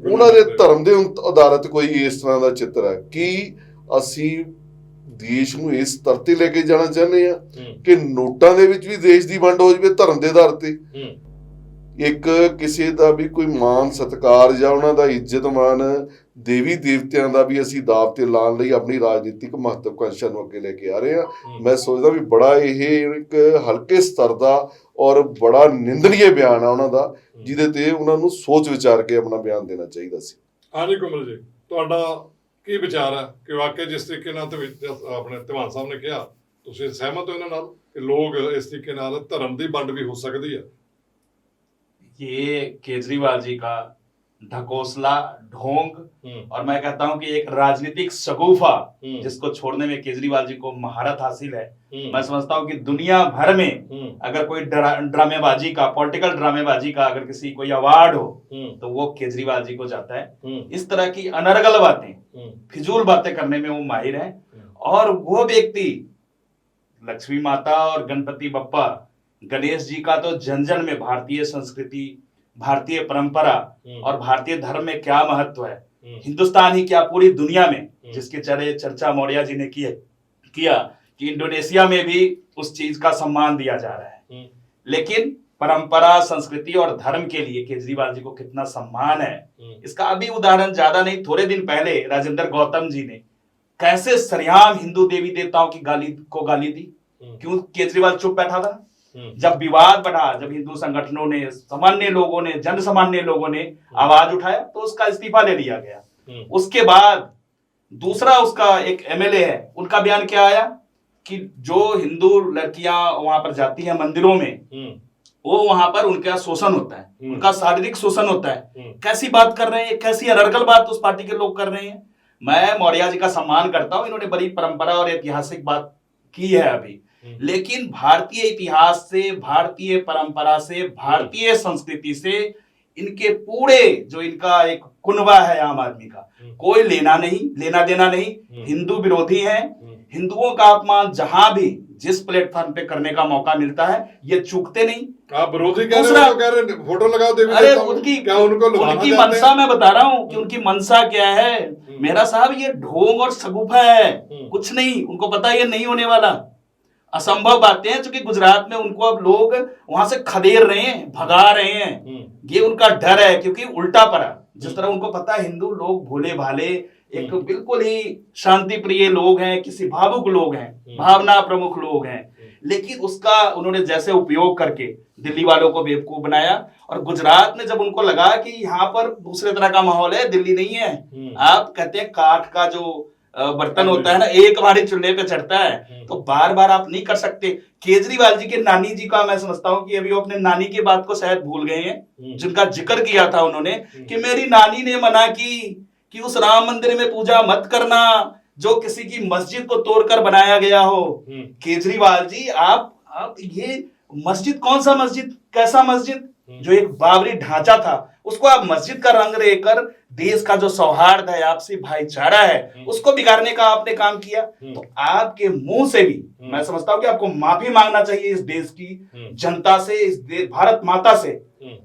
ਉਹਨਾਂ ਦੇ ਧਰਮ ਦੇ ਆਧਾਰਿਤ ਕੋਈ ਇਸ ਤਰ੍ਹਾਂ ਦਾ ਚਿੱਤਰ ਹੈ। ਕੀ ਅਸੀਂ ਦੇਸ਼ ਨੂੰ ਇਸ ਸਤਰ ਤੇ ਲੈ ਕੇ ਜਾਣਾ ਚਾਹੁੰਦੇ ਆ ਕਿ ਨੋਟਾਂ ਦੇ ਵਿੱਚ ਵੀ ਦੇਸ਼ ਦੀ ਵੰਡ ਹੋ ਜਾਵੇ ਧਰਮ ਦੇ ਆਧਾਰ ਤੇ? ਇੱਕ ਕਿਸੇ ਦਾ ਵੀ ਕੋਈ ਮਾਨ ਸਤਿਕਾਰ ਜਾਂ ਉਹਨਾਂ ਦਾ ਇੱਜ਼ਤਮਾਨ ਦੇਵੀ ਦੇਵਤਿਆਂ ਦਾ ਵੀ ਅਸੀਂ ਦਾਅ ਤੇ ਲਾਉਣ ਲਈ ਆਪਣੀ ਰਾਜਨੀਤਿਕ ਮਹੱਤਵਕਾਂਸ਼ਾ ਨੂੰ ਅੱਗੇ ਲੈ ਕੇ ਆ ਰਹੇ ਹਾਂ। ਮੈਂ ਸੋਚਦਾ ਵੀ ਬੜਾ ਇਹ ਇੱਕ ਹਲਕੇ ਸਤਰ ਦਾ ਔਰ ਬੜਾ ਨਿੰਦਣੀਏ ਬਿਆਨ ਆ ਉਹਨਾਂ ਦਾ, ਜਿਹਦੇ ਤੇ ਉਹਨਾਂ ਨੂੰ ਸੋਚ ਵਿਚਾਰ ਕੇ ਆਪਣਾ ਬਿਆਨ ਦੇਣਾ ਚਾਹੀਦਾ ਸੀ। ਹਾਂਜੀ ਕਮਲ ਜੀ, ਤੁਹਾਡਾ ਕੀ ਵਿਚਾਰ ਹੈ ਕਿ ਵਾਕਈ ਜਿਸ ਤਰੀਕੇ ਨਾਲ ਆਪਣੇ ਧਿਵਾਨ ਸਾਹਿਬ ਨੇ ਕਿਹਾ, ਤੁਸੀਂ ਸਹਿਮਤ ਹੋ ਇਹਨਾਂ ਨਾਲ ਕਿ ਲੋਕ ਇਸ ਤਰੀਕੇ ਨਾਲ ਧਰਮ ਦੀ ਵੰਡ ਵੀ ਹੋ ਸਕਦੀ ਹੈ? ये केजरीवाल जी का ढकोसला, ढोंग, और मैं कहता हूं कि एक राजनीतिक शगुफा जिसको छोड़ने में केजरीवाल जी को महारत हासिल है। मैं समझता हूं कि दुनिया भर में अगर कोई ड्रामेबाजी का, पॉलिटिकल ड्रामेबाजी का अगर किसी कोई अवार्ड हो तो वो केजरीवाल जी को जाता है। इस तरह की अनर्गल बातें, फिजूल बातें करने में वो माहिर है। और वो व्यक्ति लक्ष्मी माता और गणपति बप्पा, गणेश जी का तो जन जन में भारतीय संस्कृति, भारतीय परंपरा और भारतीय धर्म में क्या महत्व है, हिंदुस्तान ही क्या पूरी दुनिया में, जिसकी चर्चा मौर्य जी ने किया कि इंडोनेशिया में भी उस चीज का सम्मान दिया जा रहा है। लेकिन परंपरा, संस्कृति और धर्म के लिए केजरीवाल जी को कितना सम्मान है, इसका अभी उदाहरण ज्यादा नहीं, थोड़े दिन पहले राजेंद्र गौतम जी ने कैसे सरेआम हिंदू देवी देवताओं की गाली दी। क्यों केजरीवाल चुप बैठा था? जब विवाद बढ़ा, जब हिंदू संगठनों ने, सामान्य लोगों ने, जन सामान्य लोगों ने आवाज उठाया तो उसका इस्तीफा ले लिया गया। उसके बाद दूसरा उसका एक एमएलए है, उनका बयान क्या आया कि जो हिंदू लड़कियां वहां पर जाती हैं मंदिरों में, वो वहां पर उनका शोषण होता है, उनका शारीरिक शोषण होता है। कैसी बात कर रहे हैं, कैसी अनर्गल बात उस पार्टी के लोग कर रहे हैं। मैं मौर्य जी का सम्मान करता हूं, इन्होंने बड़ी परंपरा और ऐतिहासिक बात की है अभी, लेकिन भारतीय इतिहास से, भारतीय परंपरा से, भारतीय संस्कृति से इनके पूरे जो इनका एक कुनबा है आम आदमी का, कोई लेना देना नहीं। हिंदू विरोधी हैं। हिंदुओं का अपमान जहां भी जिस प्लेटफॉर्म पे करने का मौका मिलता है ये चूकते नहीं। आप विरोधी कह रहे हो, कह रहे फोटो लगाओ देवी अरे देवताओं, उनकी क्या उनको लुभाना उनकी चाहते मनसा हैं? मैं बता रहा हूं कि उनकी मनसा क्या है। मेरा साहब ये ढोंग और शगुफा है, कुछ नहीं। उनको पता है ये नहीं होने वाला, असंभव बातें हैं। क्योंकि गुजरात में उनको अब लोग वहां से खदेड़ रहे हैं, भगा रहे हैं। ये उनका डर है, क्योंकि उल्टा पड़ा। जिस तरह उनको पता है हिंदू लोग भोले भाले, एक बिल्कुल ही शांति प्रिय लोग हैं, किसी भावुक लोग हैं, भावना प्रमुख लोग हैं, लेकिन उसका उन्होंने जैसे उपयोग करके दिल्ली वालों को बेवकूफ बनाया। और गुजरात में जब उनको लगा कि यहाँ पर दूसरे तरह का माहौल है, दिल्ली नहीं है, आप कहते हैं काठ का जो बर्तन होता है ना, एक बार ही चूल्हे पे चढ़ता है, तो बार बार आप नहीं कर सकते। केजरीवाल जी के नानी जी का मैं समझता हूँ कि अभी वो अपने नानी की बात को शायद भूल गए हैं, जिनका जिक्र किया था उन्होंने कि मेरी नानी ने मना की कि उस राम मंदिर में पूजा मत करना जो किसी की मस्जिद को तोड़कर बनाया गया हो। केजरीवाल जी आप ये मस्जिद, कौन सा मस्जिद, कैसा मस्जिद, जो एक बाबरी ढांचा था उसको आप मस्जिद का रंग देकर देश का जो सौहार्द है, आपसी भाईचारा है, उसको बिगाड़ने का आपने काम किया। तो आपके मुंह से भी मैं समझता हूं कि आपको माफी मांगना चाहिए इस देश की जनता से, इस भारत माता से।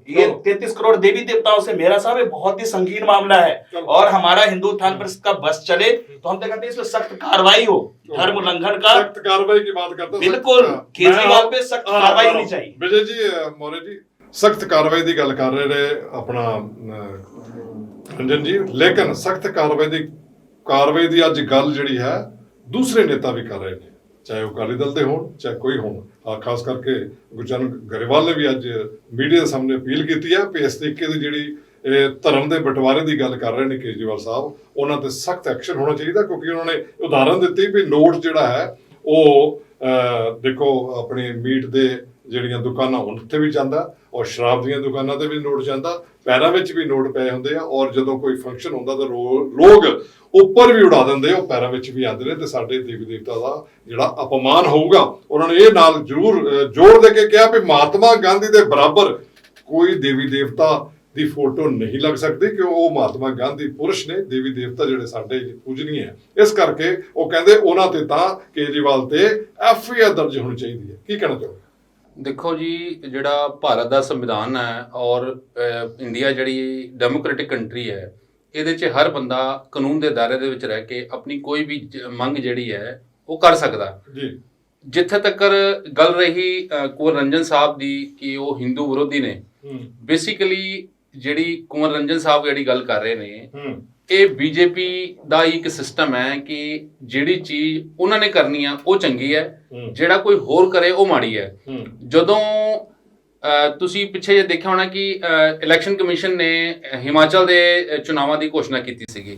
ये 33 करोड़ देवी देवताओं से मेरा साहब ये बहुत ही संगीन मामला है। और हमारा हिंदू उत्थान परिषद का बस चले तो हम तो कहते हैं इसमें सख्त कार्रवाई हो, धर्म उल्लंघन का सख्त कार्रवाई की बात करते हैं। बिल्कुल, केजरीवाल पे सख्त कार्रवाई होनी चाहिए। विजय जी, मौर्य जी सख्त कार्रवाई की गल कर रहे ने अपना रंजन जी, लेकिन सख्त कार्रवाई की अज गल जिहड़ी है दूसरे नेता भी कर रहे हैं, चाहे वो अकाली दल के होण चाहे कोई होण। खास करके गुरजन गरेवाल ने भी अज मीडिया के सामने अपील की है कि इस तरीके की जिहड़ी धर्म के बंटवारे की गल कर रहे हैं केजरीवाल साहब, उन्होंने ते सख्त एक्शन होना चाहिए। क्योंकि उन्होंने उदाहरण दी भी नोट जिहड़ा है वो देखो अपनी मीट के ਜਿਹੜੀਆਂ ਦੁਕਾਨਾਂ ਉੱਥੇ ਵੀ ਜਾਂਦਾ और शराब ਦੀਆਂ ਦੁਕਾਨਾਂ ਤੇ ਵੀ ਨੋਟ ਜਾਂਦਾ, ਪੈਰਾਂ ਵਿੱਚ ਵੀ ਨੋਟ ਪਏ ਹੁੰਦੇ ਆ। ਔਰ ਜਦੋਂ ਕੋਈ ਫੰਕਸ਼ਨ ਹੁੰਦਾ ਤਾਂ ਲੋਕ ਉੱਪਰ ਵੀ ਉਡਾ ਦਿੰਦੇ ਆ, ਉਹ ਪੈਰਾਂ ਵਿੱਚ ਵੀ ਆਉਂਦੇ ਨੇ। ਤੇ ਸਾਡੇ ਦੇਵੀ ਦੇਵਤਾ ਦਾ ਜਿਹੜਾ ਅਪਮਾਨ ਹੋਊਗਾ, ਉਹਨਾਂ ਨੇ ਇਹ ਨਾਲ ਜ਼ਰੂਰ ਜੋੜ ਦੇ ਕੇ ਕਿਹਾ ਵੀ ਮਹਾਤਮਾ ਗਾਂਧੀ ਦੇ ਬਰਾਬਰ ਕੋਈ ਦੇਵੀ ਦੇਵਤਾ ਦੀ ਫੋਟੋ ਨਹੀਂ ਲੱਗ ਸਕਦੀ, ਕਿ ਉਹ ਮਹਾਤਮਾ ਗਾਂਧੀ ਪੁਰਸ਼ ਨੇ, ਦੇਵੀ ਦੇਵਤਾ ਜਿਹੜੇ ਸਾਡੇ ਪੂਜਨੀਏ ਹੈ। ਇਸ ਕਰਕੇ ਉਹ ਕਹਿੰਦੇ ਉਹਨਾਂ ਤੇ ਤਾਂ ਕੇਜਰੀਵਾਲ ਤੇ FIR ਦਰਜ ਹੋਣੀ ਚਾਹੀਦੀ ਹੈ। ਕੀ ਕਹਿਣਾ ਚਾਹੋਗੇ? ਦੇਖੋ ਜੀ, ਜਿਹੜਾ ਭਾਰਤ ਦਾ ਸੰਵਿਧਾਨ ਹੈ ਔਰ ਇੰਡੀਆ ਜਿਹੜੀ ਡੈਮੋਕ੍ਰੈਟਿਕ ਕੰਟਰੀ ਹੈ, ਇਹਦੇ 'ਚ ਹਰ ਬੰਦਾ ਕਾਨੂੰਨ ਦੇ ਦਾਇਰੇ ਦੇ ਵਿੱਚ ਰਹਿ ਕੇ ਆਪਣੀ ਕੋਈ ਵੀ ਮੰਗ ਜਿਹੜੀ ਹੈ ਉਹ ਕਰ ਸਕਦਾ ਜੀ। ਜਿੱਥੇ ਤੱਕ ਗੱਲ ਰਹੀ ਕੁੰਵਰ ਰੰਜਨ ਸਾਹਿਬ ਦੀ ਕਿ ਉਹ ਹਿੰਦੂ ਵਿਰੋਧੀ ਨੇ, ਬੇਸਿਕਲੀ ਜਿਹੜੀ ਕੁੰਵਰ ਰੰਜਨ ਸਾਹਿਬ ਜਿਹੜੀ ਗੱਲ ਕਰ ਰਹੇ ਨੇ, ਇਹ ਬੀਜੇਪੀ ਦਾ ਇੱਕ ਸਿਸਟਮ ਹੈ ਕਿ ਜਿਹੜੀ ਚੀਜ਼ ਉਹਨਾਂ ਨੇ ਕਰਨੀ ਆ ਉਹ ਚੰਗੀ ਹੈ, ਜਿਹੜਾ ਕੋਈ ਹੋਰ ਕਰੇ ਉਹ ਮਾੜੀ ਹੈ। ਜਦੋਂ ਤੁਸੀਂ ਪਿੱਛੇ ਜੇ ਦੇਖਿਆ ਹੋਣਾ ਕਿ ਇਲੈਕਸ਼ਨ ਕਮਿਸ਼ਨ ਨੇ ਹਿਮਾਚਲ ਦੇ ਚੁਣਾਵਾਂ ਦੀ ਘੋਸ਼ਣਾ ਕੀਤੀ ਸੀਗੀ,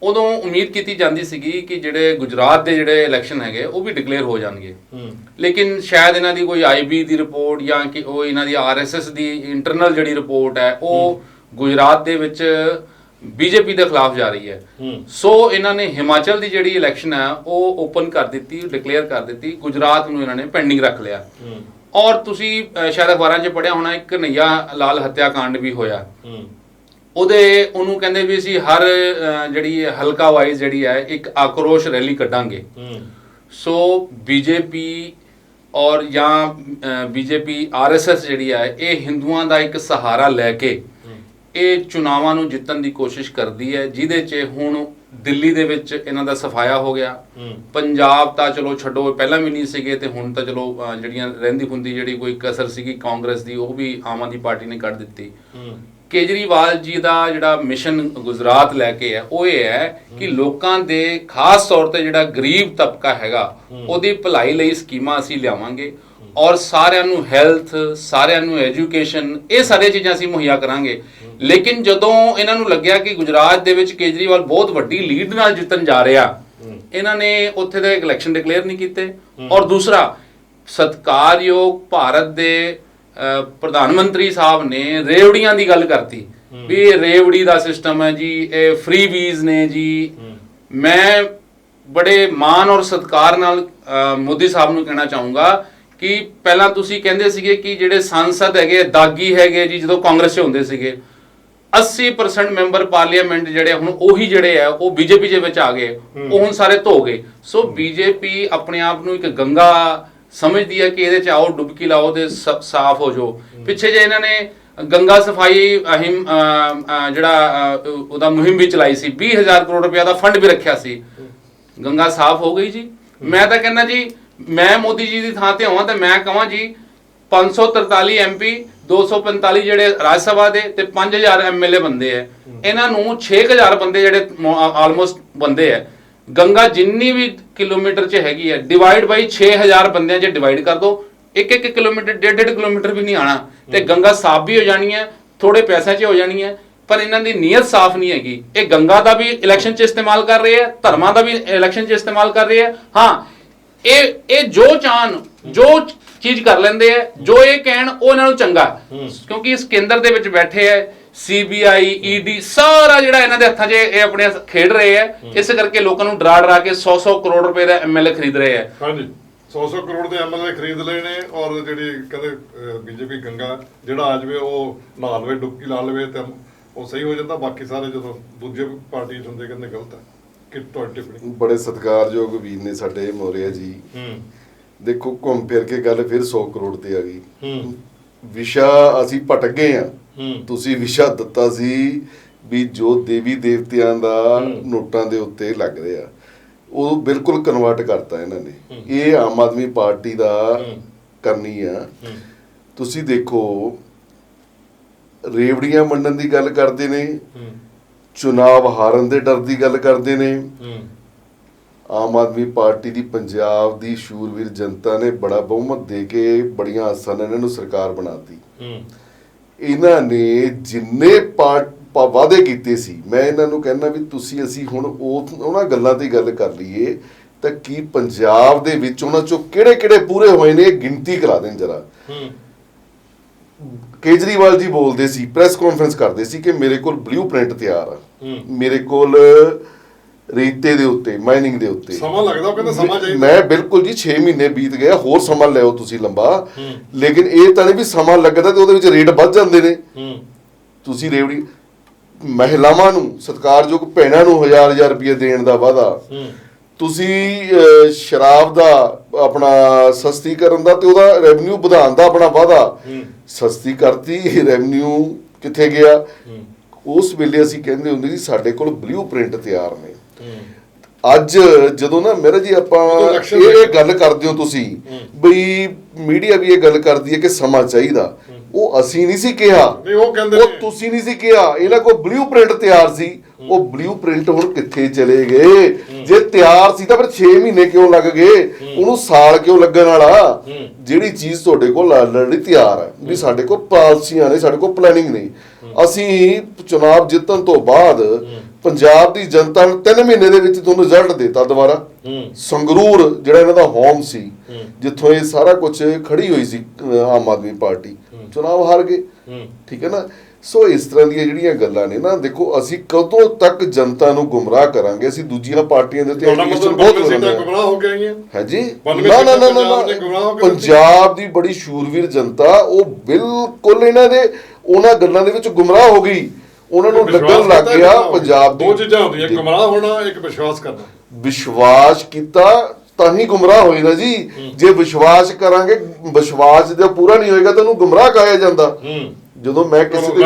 ਉਦੋਂ ਉਮੀਦ ਕੀਤੀ ਜਾਂਦੀ ਸੀਗੀ ਕਿ ਜਿਹੜੇ ਗੁਜਰਾਤ ਦੇ ਜਿਹੜੇ ਇਲੈਕਸ਼ਨ ਹੈਗੇ ਉਹ ਵੀ ਡਿਕਲੇਅਰ ਹੋ ਜਾਣਗੇ। ਲੇਕਿਨ ਸ਼ਾਇਦ ਇਹਨਾਂ ਦੀ ਕੋਈ IB ਦੀ ਰਿਪੋਰਟ ਜਾਂ ਕਿ ਉਹ ਇਹਨਾਂ ਦੀ RSS ਦੀ ਇੰਟਰਨਲ ਜਿਹੜੀ ਰਿਪੋਰਟ ਹੈ ਉਹ ਗੁਜਰਾਤ ਦੇ ਵਿੱਚ BJP ਦੇ ਖਿਲਾਫ ਜਾ ਰਹੀ ਹੈ। ਸੋ ਇਹਨਾਂ ਨੇ ਹਿਮਾਚਲ ਦੀ ਜਿਹੜੀ ਇਲੈਕਸ਼ਨ ਹੈ ਉਹ ਓਪਨ ਕਰ ਦਿੱਤੀ, ਡਿਕਲੇਅਰ ਕਰ ਦਿੱਤੀ। ਗੁਜਰਾਤ ਨੂੰ ਇਹਨਾਂ ਨੇ ਪੈਂਡਿੰਗ ਰੱਖ ਲਿਆ। ਔਰ ਤੁਸੀਂ ਸ਼ਾਇਦ ਅਖਬਾਰਾਂ 'ਚ ਪੜ੍ਹਿਆ ਹੋਣਾ ਇੱਕ ਕਨਈਆ ਲਾਲ ਹੱਤਿਆਕਾਂਡ ਵੀ ਹੋਇਆ। ਉਹਨੂੰ ਕਹਿੰਦੇ ਵੀ ਅਸੀਂ ਹਰ ਜਿਹੜੀ ਹਲਕਾ ਵਾਈਜ਼ ਜਿਹੜੀ ਹੈ ਇੱਕ ਆਕਰੋਸ਼ ਰੈਲੀ ਕੱਢਾਂਗੇ। ਸੋ BJP ਔਰ ਜਾਂ BJP RSS ਜਿਹੜੀ ਹੈ ਇਹ ਹਿੰਦੂਆਂ ਦਾ ਇੱਕ ਸਹਾਰਾ ਲੈ ਕੇ ਇਹ ਚੁਣਾਵਾਂ ਨੂੰ ਜਿੱਤਣ ਦੀ ਕੋਸ਼ਿਸ਼ ਕਰਦੀ ਹੈ, ਜਿਹਦੇ 'ਚ ਹੁਣ ਦਿੱਲੀ ਦੇ ਵਿੱਚ ਇਹਨਾਂ ਦਾ ਸਫਾਇਆ ਹੋ ਗਿਆ। ਪੰਜਾਬ ਤਾਂ ਚਲੋ ਛੱਡੋ, ਪਹਿਲਾਂ ਵੀ ਨਹੀਂ ਸੀਗੇ, ਤੇ ਹੁਣ ਤਾਂ ਚਲੋ ਜਿਹੜੀਆਂ ਰਹਿੰਦੀ ਹੁੰਦੀ ਜਿਹੜੀ ਕੋਈ ਕਸਰ ਸੀਗੀ ਕਾਂਗਰਸ ਦੀ ਉਹ ਵੀ ਆਮ ਆਦਮੀ ਪਾਰਟੀ ਨੇ ਕੱਢ ਦਿੱਤੀ। ਕੇਜਰੀਵਾਲ ਜੀ ਦਾ ਜਿਹੜਾ ਮਿਸ਼ਨ ਗੁਜਰਾਤ ਲੈ ਕੇ ਹੈ ਉਹ ਇਹ ਹੈ ਕਿ ਲੋਕਾਂ ਦੇ ਖਾਸ ਤੌਰ ਤੇ ਜਿਹੜਾ ਗਰੀਬ ਤਬਕਾ ਹੈਗਾ ਉਹਦੀ ਭਲਾਈ ਲਈ ਸਕੀਮਾਂ ਅਸੀਂ ਲਿਆਵਾਂਗੇ ਔਰ ਸਾਰਿਆਂ ਨੂੰ ਹੈਲਥ, ਸਾਰਿਆਂ ਨੂੰ ਐਜੂਕੇਸ਼ਨ, ਇਹ ਸਾਰੀਆਂ ਚੀਜ਼ਾਂ ਅਸੀਂ ਮੁਹੱਈਆ ਕਰਾਂਗੇ। ਲੇਕਿਨ ਜਦੋਂ ਇਹਨਾਂ ਨੂੰ ਲੱਗਿਆ ਕਿ ਗੁਜਰਾਤ ਦੇ ਵਿੱਚ ਕੇਜਰੀਵਾਲ ਬਹੁਤ ਵੱਡੀ ਲੀਡ ਨਾਲ ਜਿੱਤਣ ਜਾ ਰਿਹਾ, ਇਹਨਾਂ ਨੇ ਉੱਥੇ ਦੇ ਇਲੈਕਸ਼ਨ ਡਿਕਲੇਅਰ ਨਹੀਂ ਕੀਤੇ। ਔਰ ਦੂਸਰਾ, ਸਤਿਕਾਰਯੋਗ ਭਾਰਤ ਦੇ ਪ੍ਰਧਾਨ ਮੰਤਰੀ ਸਾਹਿਬ ਨੇ ਰੇਵੜੀਆਂ ਦੀ ਗੱਲ ਕਰਤੀ ਵੀ ਇਹ ਰੇਵੜੀ ਦਾ ਸਿਸਟਮ ਹੈ ਜੀ, ਇਹ ਫ੍ਰੀ ਵੀਜ਼ ਨੇ ਜੀ। ਮੈਂ ਬੜੇ ਮਾਣ ਔਰ ਸਤਿਕਾਰ ਨਾਲ ਮੋਦੀ ਸਾਹਿਬ ਨੂੰ ਕਹਿਣਾ ਚਾਹੂੰਗਾ ਕਿ ਪਹਿਲਾਂ ਤੁਸੀਂ ਕਹਿੰਦੇ ਸੀਗੇ ਕਿ ਜਿਹੜੇ ਸੰਸਦ ਹੈਗੇ ਦਾਗੀ ਹੈਗੇ ਜੀ, ਜਦੋਂ ਕਾਂਗਰਸ 'ਚ ਹੁੰਦੇ ਸੀਗੇ 80% ਮੈਂਬਰ ਪਾਰਲੀਮੈਂਟ ਜਿਹੜੇ ਹੁਣ ਉਹੀ ਜਿਹੜੇ ਆ ਉਹ ਬੀਜੇਪੀ ਦੇ ਵਿੱਚ ਆ ਗਏ, ਉਹ ਹੁਣ ਸਾਰੇ ਧੋ ਗਏ। ਸੋ ਬੀਜੇਪੀ ਆਪਣੇ ਆਪ ਨੂੰ ਇੱਕ ਗੰਗਾ ਸਮਝਦੀ ਹੈ ਕਿ ਇਹਦੇ 'ਚ ਆਓ ਡੁਬਕੀ ਲਾਓ ਤੇ ਸਾਫ਼ ਹੋ ਜਾਓ। ਪਿੱਛੇ ਜੇ ਇਹਨਾਂ ਨੇ ਗੰਗਾ ਸਫਾਈ ਜਿਹੜਾ ਉਹਦਾ ਮੁਹਿੰਮ ਵੀ ਚਲਾਈ ਸੀ, 20,000 ਕਰੋੜ ਰੁਪਏ ਦਾ ਫੰਡ ਵੀ ਰੱਖਿਆ ਸੀ, ਗੰਗਾ ਸਾਫ਼ ਹੋ ਗਈ ਜੀ। ਮੈਂ ਤਾਂ ਕਹਿੰਦਾ ਜੀ, ਮੈਂ ਮੋਦੀ ਜੀ ਦੀ ਥਾਂ ਤੇ ਹੋਵਾਂ ਤਾਂ ਮੈਂ ਕਹਾਂ ਜੀ 543 MP, 245 ਜਿਹੜੇ ਰਾਜ ਸਭਾ ਦੇ ਤੇ 5000 MLA ਬੰਦੇ ਐ, ਇਹਨਾਂ ਨੂੰ 6000 ਬੰਦੇ ਜਿਹੜੇ ਆਲਮੋਸਟ ਬੰਦੇ ਐ, ਗੰਗਾ ਜਿੰਨੀ ਵੀ ਕਿਲੋਮੀਟਰ 'ਚ ਹੈਗੀ ਹੈ ਡਿਵਾਈਡ ਬਾਈ 6000 ਬੰਦਿਆਂ 'ਚ ਡਿਵਾਈਡ ਕਰ ਦੋ, 1-1 ਕਿਲੋਮੀਟਰ 1.5 ਕਿਲੋਮੀਟਰ ਵੀ ਨਹੀਂ ਆਣਾ ਤੇ ਗੰਗਾ ਸਾਫ਼ ਵੀ ਹੋ ਜਾਣੀ ਹੈ, ਥੋੜੇ ਪੈਸਿਆਂ 'ਚ ਹੋ ਜਾਣੀ ਹੈ। ਪਰ ਇਹਨਾਂ ਦੀ ਨੀਅਤ ਸਾਫ਼ ਨਹੀਂ ਹੈਗੀ। ਇਹ ਗੰਗਾ ਦਾ ਵੀ ਇਲੈਕਸ਼ਨ 'ਚ ਇਸਤੇਮਾਲ ਕਰ ਰਹੇ ਹੈ, ਧਰਮਾਂ ਦਾ ਵੀ ਇਲੈਕਸ਼ਨ 'ਚ ਇਸਤੇਮਾਲ ਕਰ ਰਹੇ ਹੈ। ਹਾਂ, ਇਹ ਜੋ ਚਾਹਣ, ਜੋ ਚੀਜ਼ ਕਰ ਲੈਂਦੇ ਆ, ਜੋ ਇਹ ਕਹਿਣ ਉਹ ਇਹਨਾਂ ਨੂੰ ਚੰਗਾ, ਕਿਉਂਕਿ ਇਸ ਕੇਂਦਰ ਦੇ ਵਿੱਚ ਬੈਠੇ ਹੈ CBI, ED, ਸਾਰਾ ਜਿਹੜਾ ਇਹਨਾਂ ਦੇ ਹੱਥਾਂ 'ਚ ਇਹ ਆਪਣੇ ਖੇਡ ਰਹੇ ਹੈ। ਇਸ ਕਰਕੇ ਲੋਕਾਂ ਨੂੰ ਡਰਾ ਕੇ 100 ਕਰੋੜ ਰੁਪਏ ਦਾ MLA ਖਰੀਦ ਰਹੇ ਹੈ। ਹਾਂਜੀ, 100 ਕਰੋੜ ਦੇ MLA ਖਰੀਦ ਲਏ ਨੇ। ਔਰ ਜਿਹੜੀ ਕਹਿੰਦੇ ਬੀਜੇਪੀ ਗੰਗਾ ਜਿਹੜਾ ਆ ਜਾਵੇ, ਉਹ ਨਹਾ ਲਵੇ, ਡੁਬਕੀ ਲਾ ਲਵੇ ਤੇ ਉਹ ਸਹੀ ਹੋ ਜਾਂਦਾ। ਬਾਕੀ ਸਾਰੇ ਜਦੋਂ ਦੂਜੇ ਪਾਰਟੀ ਹੁੰਦੇ ਕਹਿੰਦੇ ਗਲਤ ਹੈ। ਕਿ ਤੁਹਾਡੀ ਟਿੱਪਣੀ? ਬੜੇ ਸਤਿਕਾਰਯੋਗ ਵੀਰ ਨੇ ਸਾਡੇ ਮੋਰਿਆ ਜੀ। ਦੇਖੋ, ਘੁੰਮ ਫਿਰ ਕੇ ਗੱਲ ਫਿਰ 100 ਕਰੋੜ ਤੇ ਆ ਗਈ। ਵਿਸ਼ਾ ਅਸੀਂ ਭਟਕ ਗਏ ਆ। ਤੁਸੀਂ ਵਿਸ਼ਾ ਦਿੱਤਾ ਸੀ ਵੀ ਜੋ ਦੇਵੀ ਦੇਵਤਿਆਂ ਦਾ ਨੋਟਾਂ ਦੇ ਉੱਤੇ ਲੱਗ ਰਿਹਾ, ਉਹ ਬਿਲਕੁਲ ਕਨਵਰਟ ਕਰਤਾ ਇਹਨਾਂ ਨੇ। ਇਹ ਆਮ ਆਦਮੀ ਪਾਰਟੀ ਦਾ ਕਰਨੀ ਆ। ਤੁਸੀਂ ਦੇਖੋ, ਰੇਵੜੀਆਂ ਵੰਡਣ ਦੀ ਗੱਲ ਕਰਦੇ ਨੇ, ਚੁਣਾਵ ਹਾਰਨ ਦੇ ਡਰ ਦੀ ਗੱਲ ਕਰਦੇ ਨੇ। ਆਮ ਆਦਮੀ ਪਾਰਟੀ ਦੀ ਪੰਜਾਬ ਦੀ ਸ਼ੂਰਵੀਰ ਜਨਤਾ ਨੇ ਬੜਾ ਬਹੁਮਤ ਦੇ ਕੇ ਬੜੀਆਂ ਆਸਾਂ ਨਾਲ ਇਹਨਾਂ ਨੂੰ ਸਰਕਾਰ ਬਣਾਤੀ। ਇਹਨਾਂ ਨੇ ਜਿੰਨੇ ਵਾਅਦੇ ਕੀਤੇ ਸੀ, ਮੈਂ ਇਹਨਾਂ ਨੂੰ ਕਹਿੰਦਾ ਵੀ ਅਸੀਂ ਹੁਣ ਉਹਨਾਂ ਗੱਲਾਂ ਤੇ ਗੱਲ ਕਰ ਲਈਏ ਤਾਂ ਕੀ ਪੰਜਾਬ ਦੇ ਵਿੱਚ ਉਹਨਾਂ ਚੋਂ ਕਿਹੜੇ ਪੂਰੇ ਹੋਏ ਨੇ, ਗਿਣਤੀ ਕਰਾ ਦੇਣ ਜਰਾ। ਕੇਜਰੀਵਾਲ ਜੀ ਬੋਲਦੇ ਸੀ, ਪ੍ਰੈਸ ਕਾਨਫਰੰਸ ਕਰਦੇ ਸੀ ਕਿ ਮੇਰੇ ਕੋਲ ਬਲੂਪ੍ਰਿੰਟ ਤਿਆਰ ਆ, ਮੇਰੇ ਕੋਲ ਰੇਤੇ ਦੇ ਉੱਤੇ, ਮਾਈਨਿੰਗ ਦੇ ਉੱਤੇ ਸਮਾਂ ਲੱਗਦਾ। ਉਹ ਕਹਿੰਦਾ ਸਮਾਂ ਚਾਹੀਦਾ। ਮੈਂ ਬਿਲਕੁਲ ਜੀ 6 ਮਹੀਨੇ ਬੀਤ ਗਏ, ਹੋਰ ਸਮਾਂ ਲਿਓ ਤੁਸੀਂ ਲੰਬਾ। ਲੇਕਿਨ ਇਹ ਤਾਂ ਨਹੀਂ ਵੀ ਸਮਾਂ ਲੱਗਦਾ ਤੇ ਉਹਦੇ ਵਿੱਚ ਰੇਟ ਵੱਧ ਜਾਂਦੇ ਨੇ। ਤੁਸੀਂ ਰੇਵੜੀ ਮਹਿਲਾਵਾਂ ਨੂੰ, ਸਤਿਕਾਰਯੋਗ ਭੈਣਾਂ ਨੂੰ 1000 ਰੁਪਏ ਦੇਣ ਦਾ ਵਾਅਦਾ, ਤੁਸੀਂ ਸ਼ਰਾਬ ਦਾ ਆਪਣਾ ਸਸਤੀਕਰਨ ਦਾ ਤੇ ਉਹਦਾ ਰੈਵਨਿਊ ਵਧਾਉਣ ਦਾ ਆਪਣਾ ਵਾਅਦਾ, ਸਸਤੀ ਕਰਤੀ, ਰੈਵਨਿਊ ਕਿੱਥੇ ਗਿਆ? ਉਸ ਵੇਲੇ ਅਸੀਂ ਕਹਿੰਦੇ ਹੁੰਦੇ ਸੀ ਸਾਡੇ ਕੋਲ ਬਲੂਪ੍ਰਿੰਟ ਤਿਆਰ ਨੇ। ਅੱਜ ਜਦੋਂ ਨਾ ਮੇਰਾ ਜੀ ਆਪਾਂ ਇਹ ਗੱਲ ਕਰਦੇ ਹੋ ਤੁਸੀਂ ਬਈ ਮੀਡੀਆ ਵੀ ਇਹ ਗੱਲ ਕਰਦੀ ਹੈ ਕਿ ਸਮਾਂ ਚਾਹੀਦਾ, ਉਹ ਅਸੀਂ ਨਹੀਂ ਸੀ ਕਿਹਾ, ਉਹ ਤੁਸੀਂ ਨਹੀਂ ਸੀ ਕਿਹਾ। ਇਹਨਾਂ ਕੋਲ ਬਲੂਪ੍ਰਿੰਟ ਤਿਆਰ ਸੀ। ਉਹ ਬਲੂਪ੍ਰਿੰਟ ਹੁਣ ਕਿੱਥੇ ਚਲੇ ਗਏ? ਜੇ ਤਿਆਰ ਸੀ ਤਾਂ ਫਿਰ 6 ਮਹੀਨੇ ਕਿਉਂ ਲੱਗ ਗਏ? ਉਹਨੂੰ ਸਾਲ ਕਿਉਂ ਲੱਗਣ ਵਾਲਾ? ਜਿਹੜੀ ਚੀਜ਼ ਤੁਹਾਡੇ ਕੋਲ ਆਲਰੇਡੀ ਤਿਆਰ ਹੈ ਵੀ ਸਾਡੇ ਕੋਲ ਪਾਲਿਸੀਆਂ ਨੇ, ਸਾਡੇ ਕੋਲ ਪਲੈਨਿੰਗ ਨਹੀਂ। ਅਸੀਂ ਚੁਣਾਵ ਜਿੱਤਣ ਤੋਂ ਬਾਅਦ ਪੰਜਾਬ ਦੀ ਜਨਤਾ ਨੂੰ 3 ਮਹੀਨੇ ਦੇ ਵਿੱਚ ਤੁਹਾਨੂੰ ਰਿਜ਼ਲਟ ਦੇਤਾ ਦੁਬਾਰਾ। ਸੰਗਰੂਰ ਜਿਹੜਾ ਇਹਨਾਂ ਦਾ ਹੋਮ ਸੀ, ਜਿੱਥੋਂ ਇਹ ਸਾਰਾ ਕੁਝ ਖੜੀ ਹੋਈ ਸੀ ਆਮ ਆਦਮੀ ਪਾਰਟੀ, ਚੁਣਾਵ ਹਾਰ ਗਏ। ਠੀਕ ਹੈ ਨਾ? ਸੋ ਇਸ ਤਰ੍ਹਾਂ ਦੀਆਂ ਜਿਹੜੀਆਂ ਗੱਲਾਂ ਨੇ ਨਾ, ਦੇਖੋ ਅਸੀਂ ਕਦੋਂ ਤੱਕ ਜਨਤਾ ਨੂੰ ਗੁੰਮਰਾਹ ਕਰਾਂਗੇ? ਅਸੀਂ ਦੂਜੀਆਂ ਪਾਰਟੀਆਂ ਦੇ ਉੱਤੇ ਬਹੁਤ ਗੁੰਮਰਾਹ ਹੋ ਗਏ ਹੈ ਜੀ। ਨਾ, ਪੰਜਾਬ ਦੀ ਬੜੀ ਸ਼ੂਰਵੀਰ ਜਨਤਾ ਉਹ ਬਿਲਕੁਲ ਇਹਨਾਂ ਦੇ ਉਹਨਾਂ ਗੱਲਾਂ ਦੇ ਵਿੱਚ ਗੁੰਮਰਾਹ ਹੋ ਗਈ। ਉਹਨਾਂ ਨੂੰ ਲੱਗਣ ਲੱਗ ਗਿਆ ਪੰਜਾਬ ਦੀ ਦੋ ਚੀਜ਼ਾਂ ਹੁੰਦੀਆਂ, ਗੁੰਮਰਾਹ ਹੋਣਾ, ਇੱਕ ਵਿਸ਼ਵਾਸ ਕਰਨਾ। ਵਿਸ਼ਵਾਸ ਕੀਤਾ ਤਾਂ ਹੀ ਗੁੰਮਰਾਹ ਹੋਏ ਨਾ ਜੀ। ਜੇ ਵਿਸ਼ਵਾਸ ਕਰਾਂਗੇ, ਵਿਸ਼ਵਾਸ ਜੇ ਪੂਰਾ ਨਹੀਂ ਹੋਏਗਾ ਤਾਂ ਉਹਨੂੰ ਗੁੰਮਰਾਹ ਕਹਾਇਆ ਜਾਂਦਾ। ਜਦੋਂ ਮੈਂ ਕਿਸੇ ਦੇ